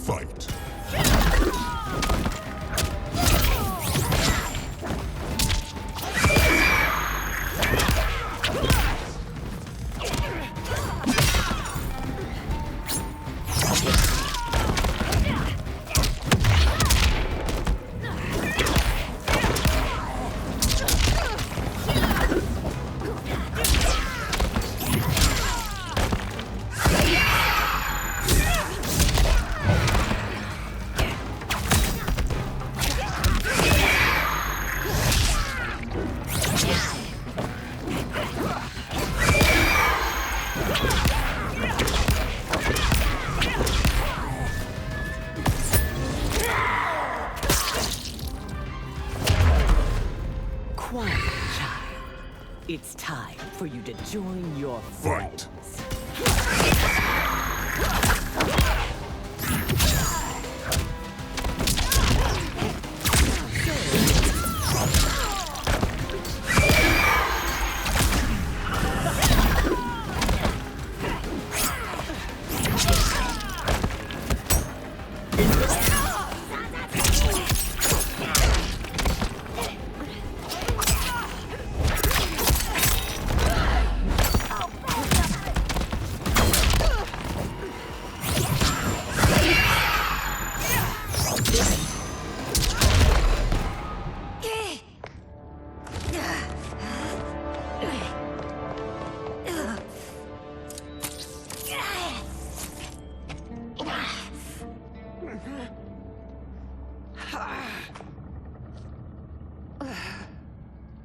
Fight. Quiet, child. It's time for you to join your friends.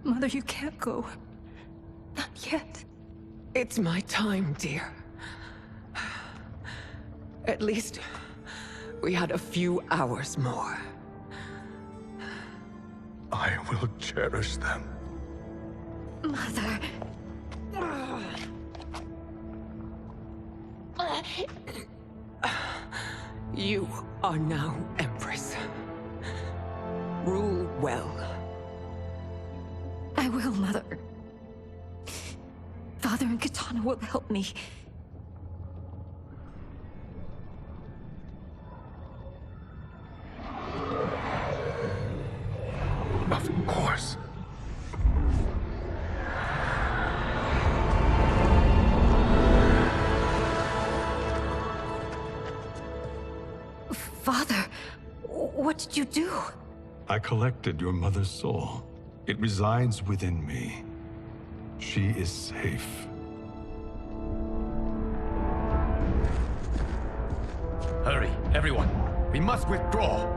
Mother, you can't go. Not yet. It's my time, dear. At least we had a few hours more. I will cherish them. Mother. You are now Empress. Rule well. I will, Mother. Father and Katana will help me. Of course. Father, what did you do? I collected your mother's soul. It resides within me. She is safe. Hurry, everyone. We must withdraw.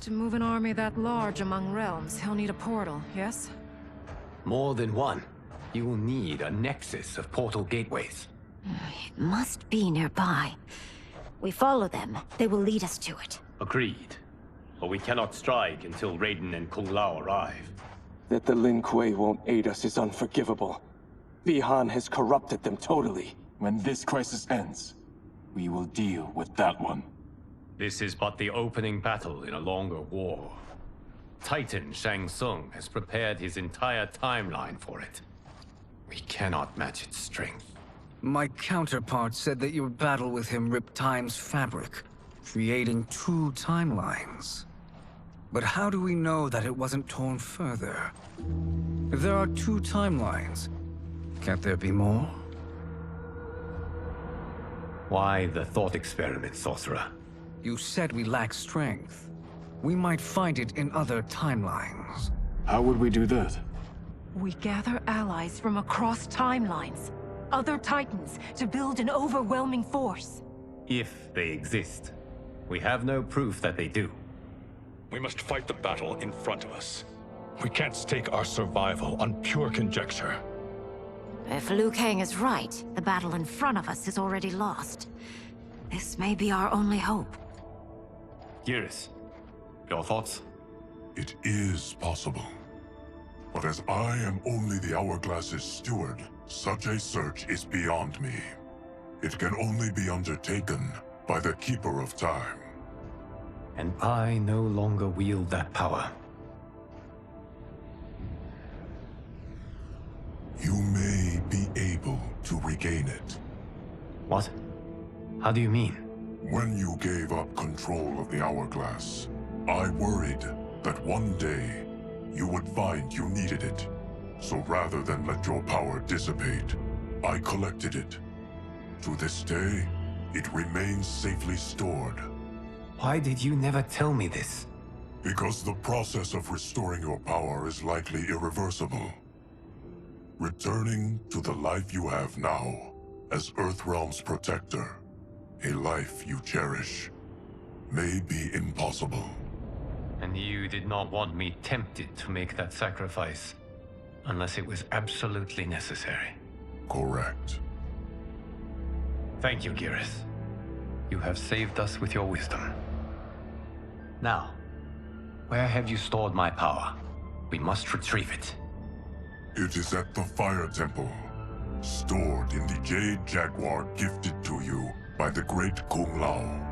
To move an army that large among realms, he'll need a portal, yes? More than one. You will need a nexus of portal gateways. It must be nearby. We follow them, they will lead us to it. Agreed. But we cannot strike until Raiden and Kung Lao arrive. That the Lin Kuei won't aid us is unforgivable. Bi-Han has corrupted them totally. When this crisis ends, we will deal with that one. This is but the opening battle in a longer war. Titan Shang Tsung has prepared his entire timeline for it. We cannot match its strength. My counterpart said that your battle with him ripped time's fabric, creating 2 timelines. But how do we know that it wasn't torn further? If there are 2 timelines, can't there be more? Why the thought experiment, Sorcerer? You said we lack strength. We might find it in other timelines. How would we do that? We gather allies from across timelines, other Titans, to build an overwhelming force. If they exist. We have no proof that they do. We must fight the battle in front of us. We can't stake our survival on pure conjecture. If Liu Kang is right, the battle in front of us is already lost. This may be our only hope. Geras, your thoughts? It is possible. But as I am only the Hourglass's steward, such a search is beyond me. It can only be undertaken by the Keeper of Time. And I no longer wield that power. You may be able to regain it. What? How do you mean? When you gave up control of the Hourglass, I worried that one day you would find you needed it. So rather than let your power dissipate, I collected it. To this day, it remains safely stored. Why did you never tell me this? Because the process of restoring your power is likely irreversible. Returning to the life you have now, as Earthrealm's protector, a life you cherish, may be impossible. And you did not want me tempted to make that sacrifice, unless it was absolutely necessary. Correct. Thank you, Geras. You have saved us with your wisdom. Now, where have you stored my power? We must retrieve it. It is at the Fire Temple, stored in the Jade Jaguar gifted to you by the great Kung Lao.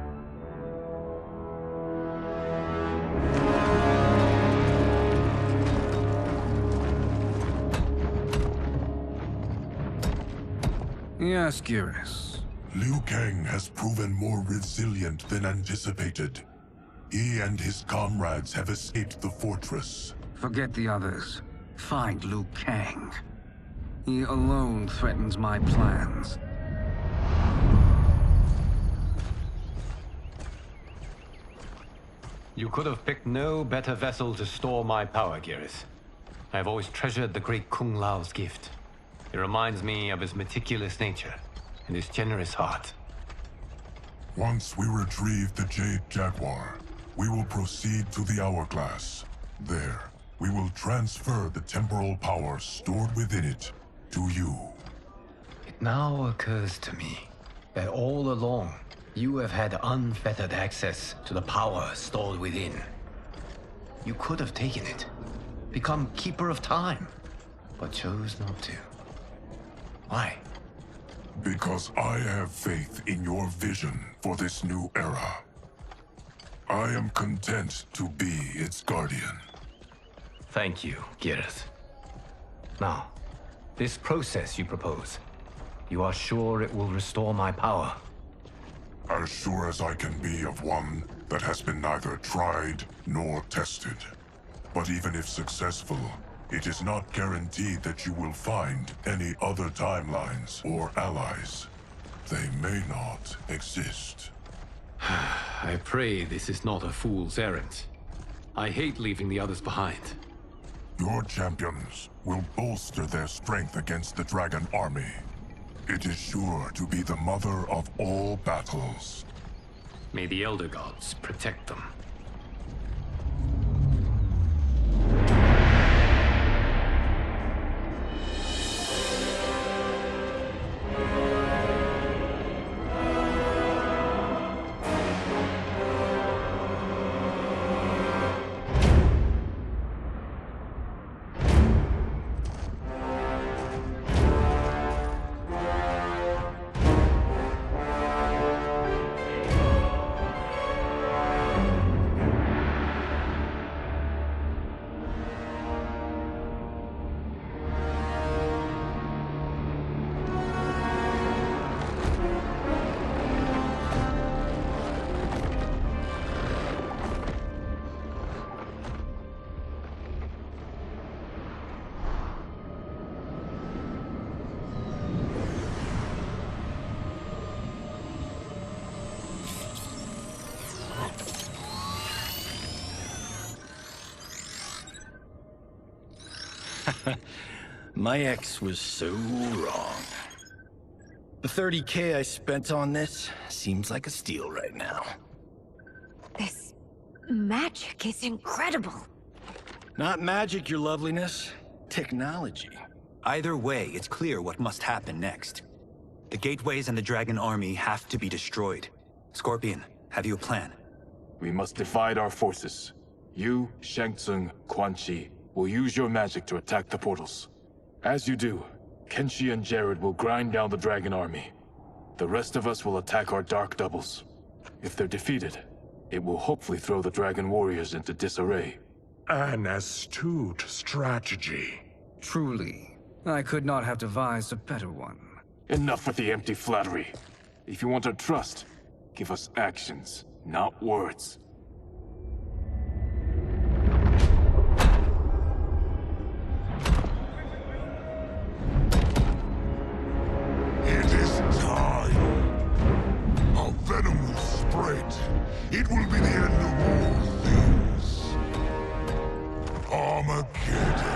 Yes, Geras. Liu Kang has proven more resilient than anticipated. He and his comrades have escaped the fortress. Forget the others. Find Liu Kang. He alone threatens my plans. You could have picked no better vessel to store my power, Geras. I have always treasured the great Kung Lao's gift. It reminds me of his meticulous nature and his generous heart. Once we retrieve the Jade Jaguar, we will proceed to the Hourglass. There, we will transfer the temporal power stored within it to you. It now occurs to me that all along, you have had unfettered access to the power stored within. You could have taken it, become Keeper of Time, but chose not to. Why? Because I have faith in your vision for this new era. I am content to be its guardian. Thank you, Geras. Now, this process you propose, you are sure it will restore my power? As sure as I can be of one that has been neither tried nor tested. But even if successful, it is not guaranteed that you will find any other timelines or allies. They may not exist. I pray this is not a fool's errand. I hate leaving the others behind. Your champions will bolster their strength against the Dragon Army. It is sure to be the mother of all battles. May the Elder Gods protect them. My ex was so wrong. The 30K I spent on this seems like a steal right now. This magic is incredible. Not magic, your loveliness. Technology. Either way, it's clear what must happen next. The gateways and the Dragon Army have to be destroyed. Scorpion, have you a plan? We must divide our forces. You, Shang Tsung, Quan Chi, will use your magic to attack the portals. As you do, Kenshi and Jared will grind down the Dragon Army. The rest of us will attack our Dark Doubles. If they're defeated, it will hopefully throw the Dragon Warriors into disarray. An astute strategy. Truly, I could not have devised a better one. Enough with the empty flattery. If you want our trust, give us actions, not words. It is time. Our venom will spread. It will be the end of all things. Armageddon.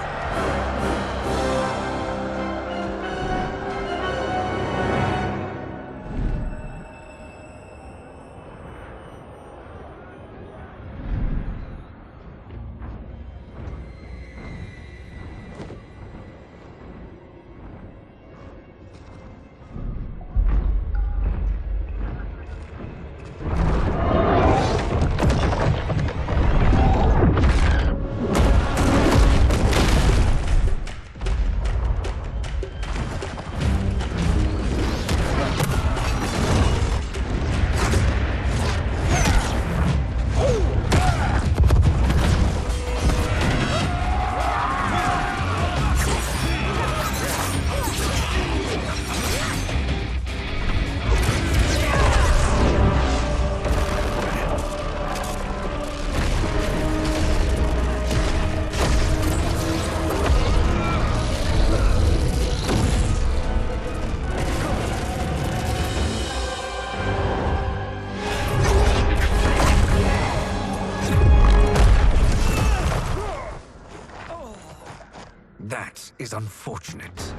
That is unfortunate.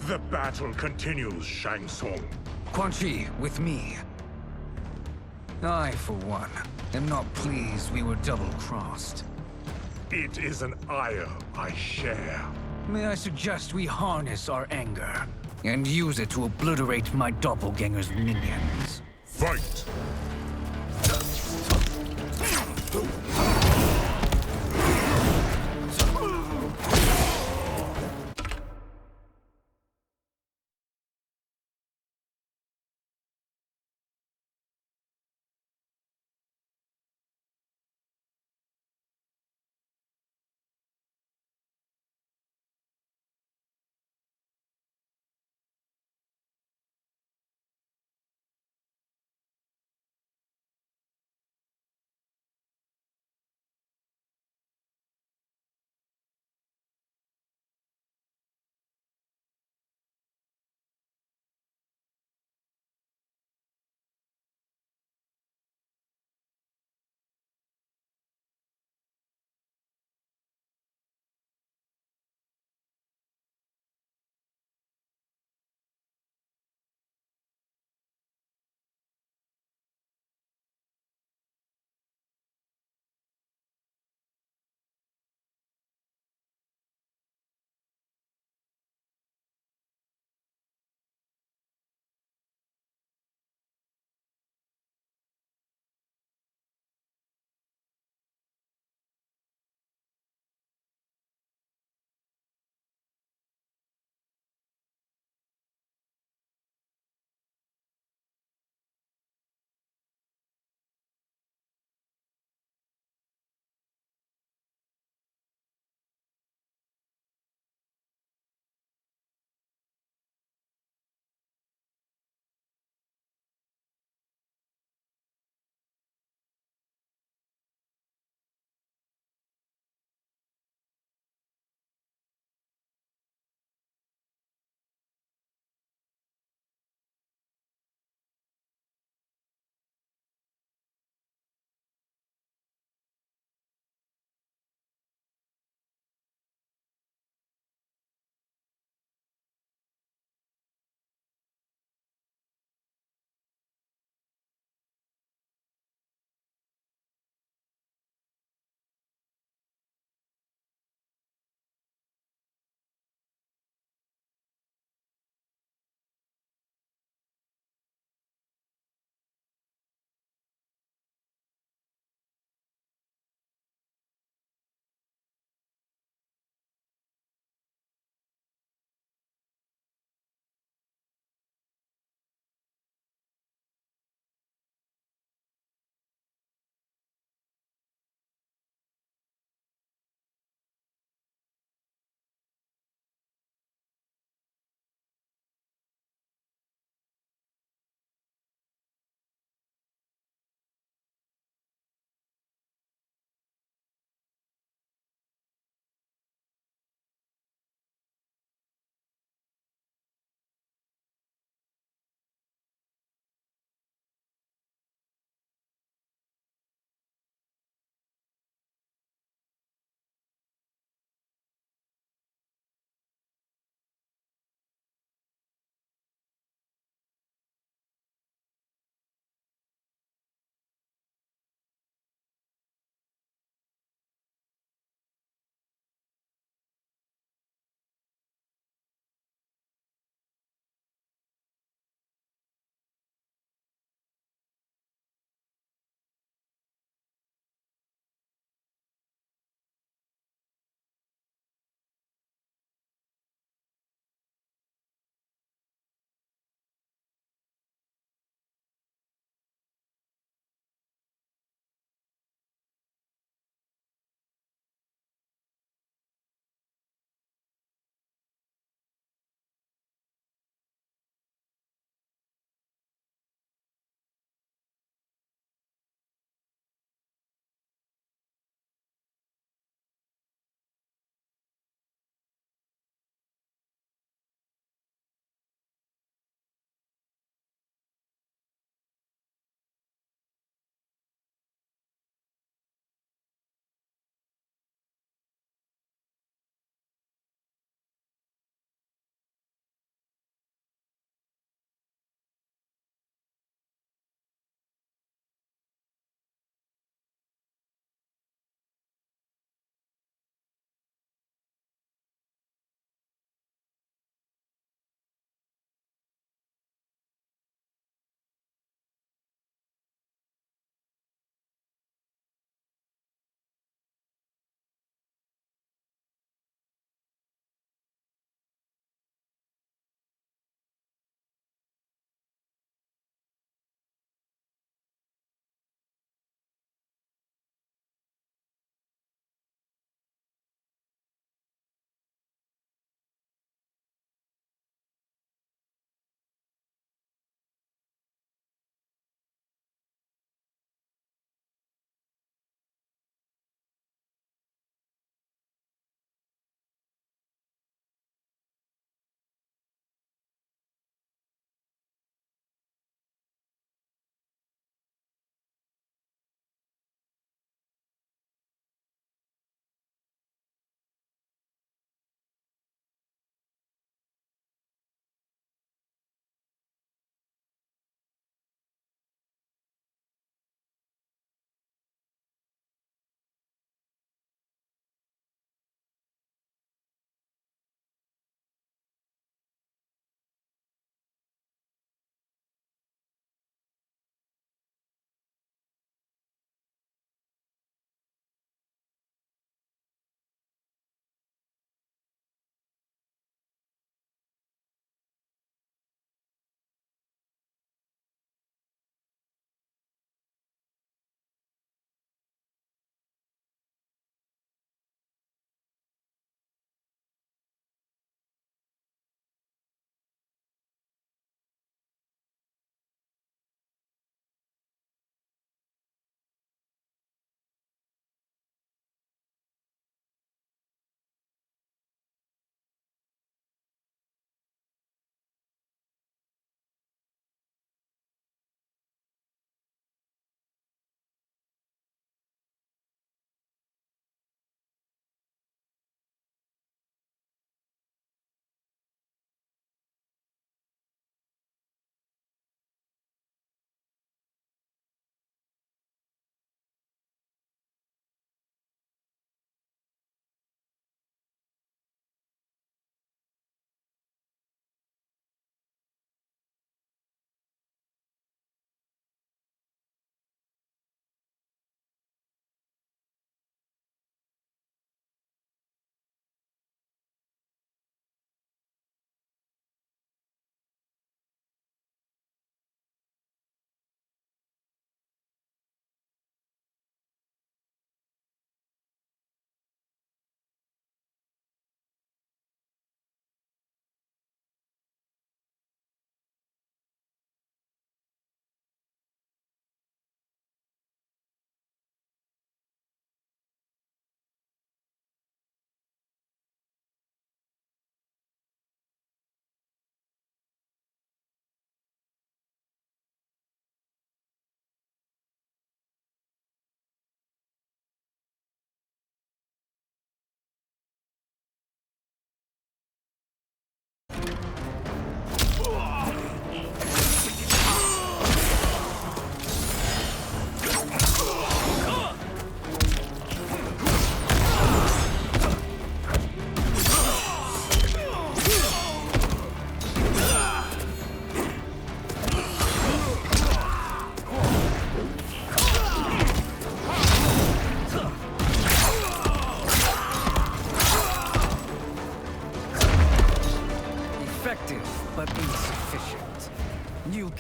The battle continues, Shang Tsung. Quan Chi, with me. I, for one, am not pleased we were double-crossed. It is an ire I share. May I suggest we harness our anger and use it to obliterate my doppelganger's minions? Fight!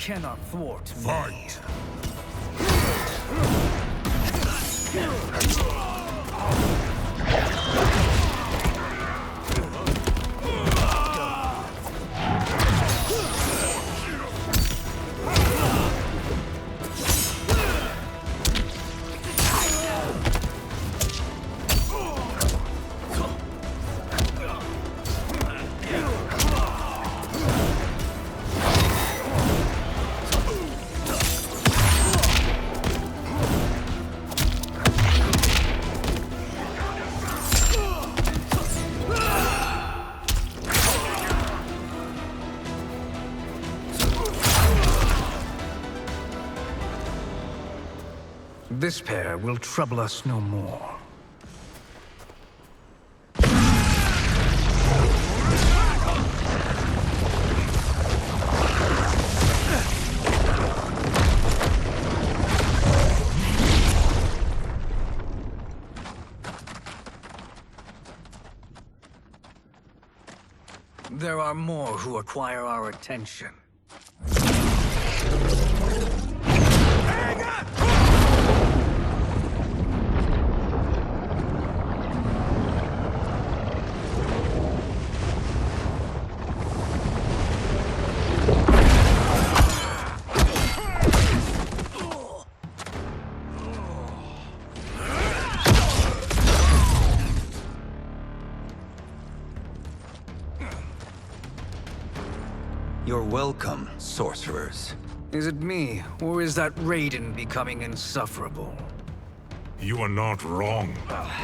cannot thwart me. Fight! This pair will trouble us no more. There are more who acquire our attention. You're welcome, sorcerers. Is it me, or is that Raiden becoming insufferable? You are not wrong,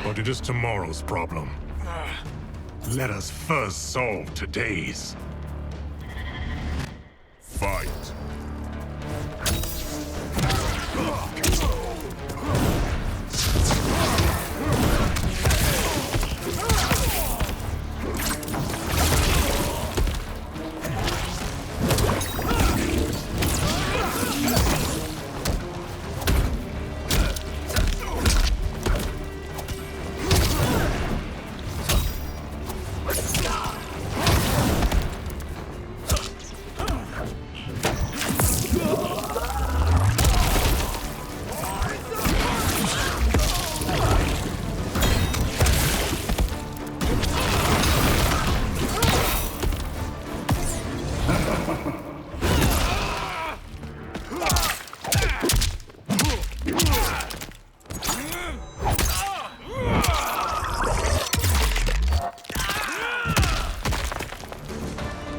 but it is tomorrow's problem. Let us first solve today's. Fight.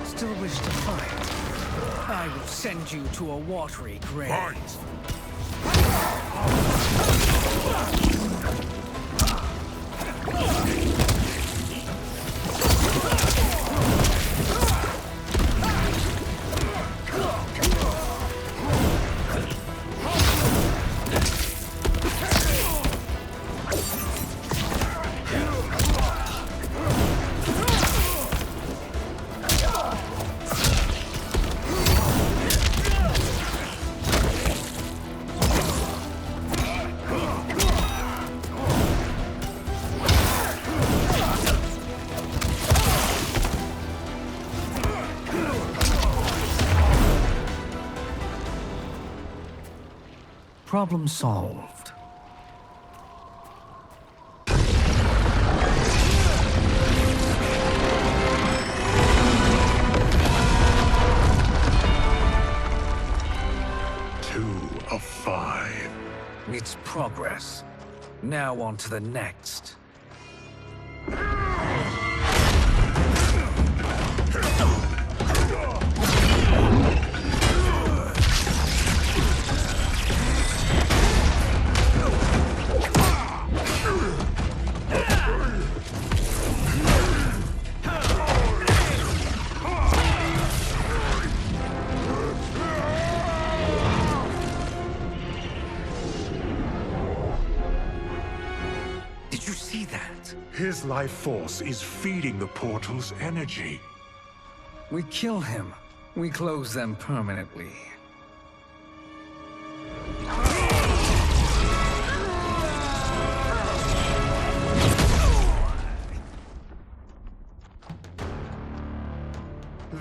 Still wish to fight? I will send you to a watery grave. Problem solved. Two of 5. It's progress. Now on to the next. Did you see that? His life force is feeding the portal's energy. We kill him. We close them permanently.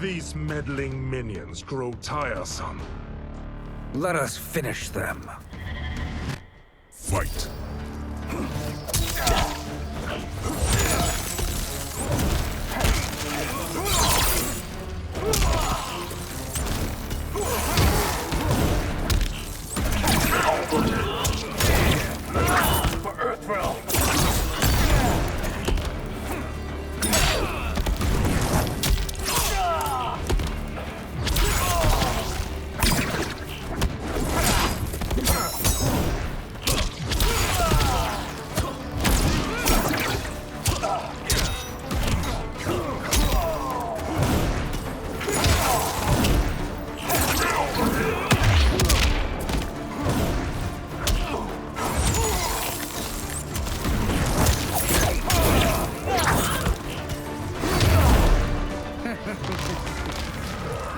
These meddling minions grow tiresome. Let us finish them. Fight. For Earthrealm!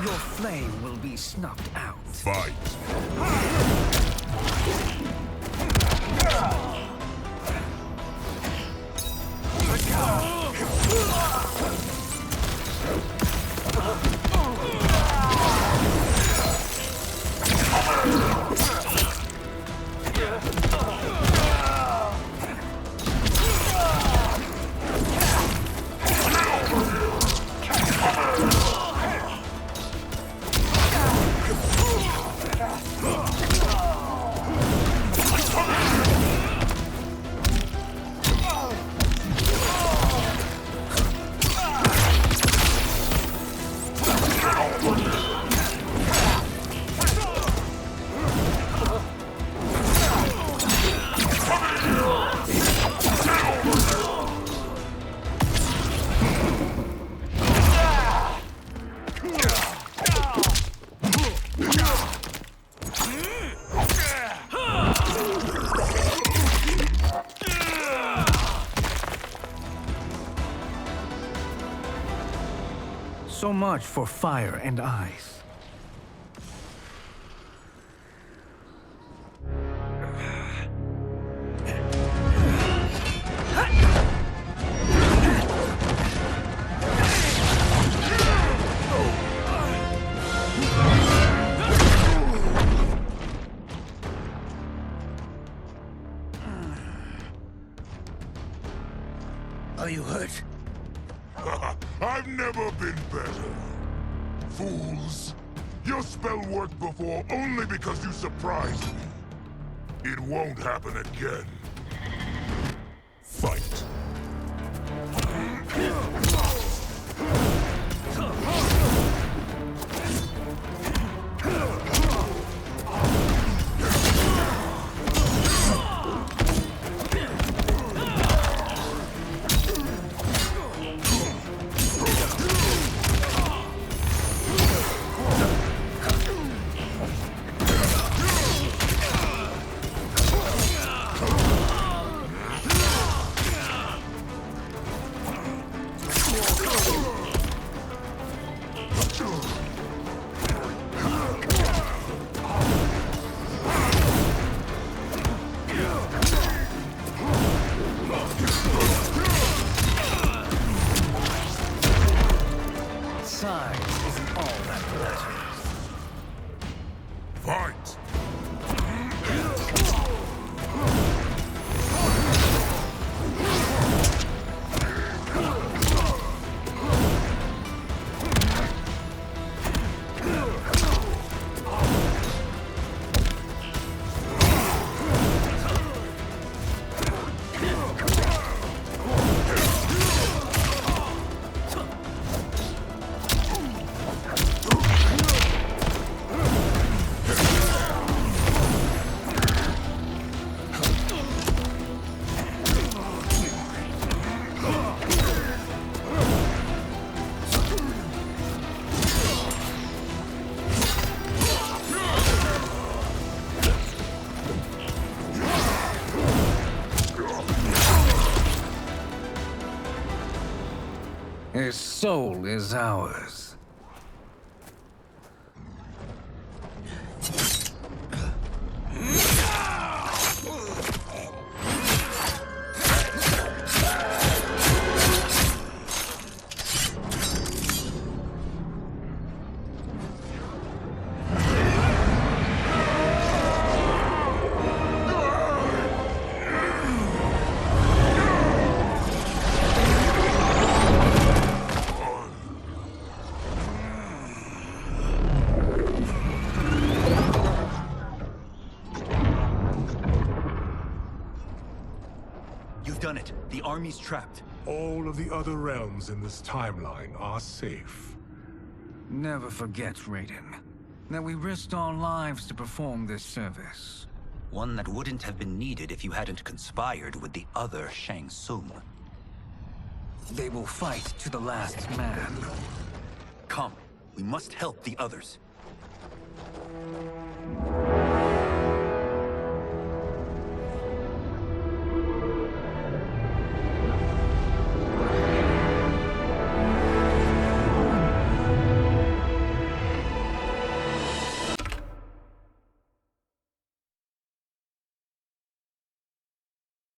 Your flame will be snuffed out. Fight. So much for fire and ice. Are you hurt? I've never been better. Fools. Your spell worked before only because you surprised me. It won't happen again. Fight. Size isn't all that matters. Fight! His soul is ours. done it. The army's trapped. All of the other realms in this timeline are safe. Never forget, Raiden, that we risked our lives to perform this service. One that wouldn't have been needed if you hadn't conspired with the other Shang Tsung. They will fight to the last man. Come, we must help the others.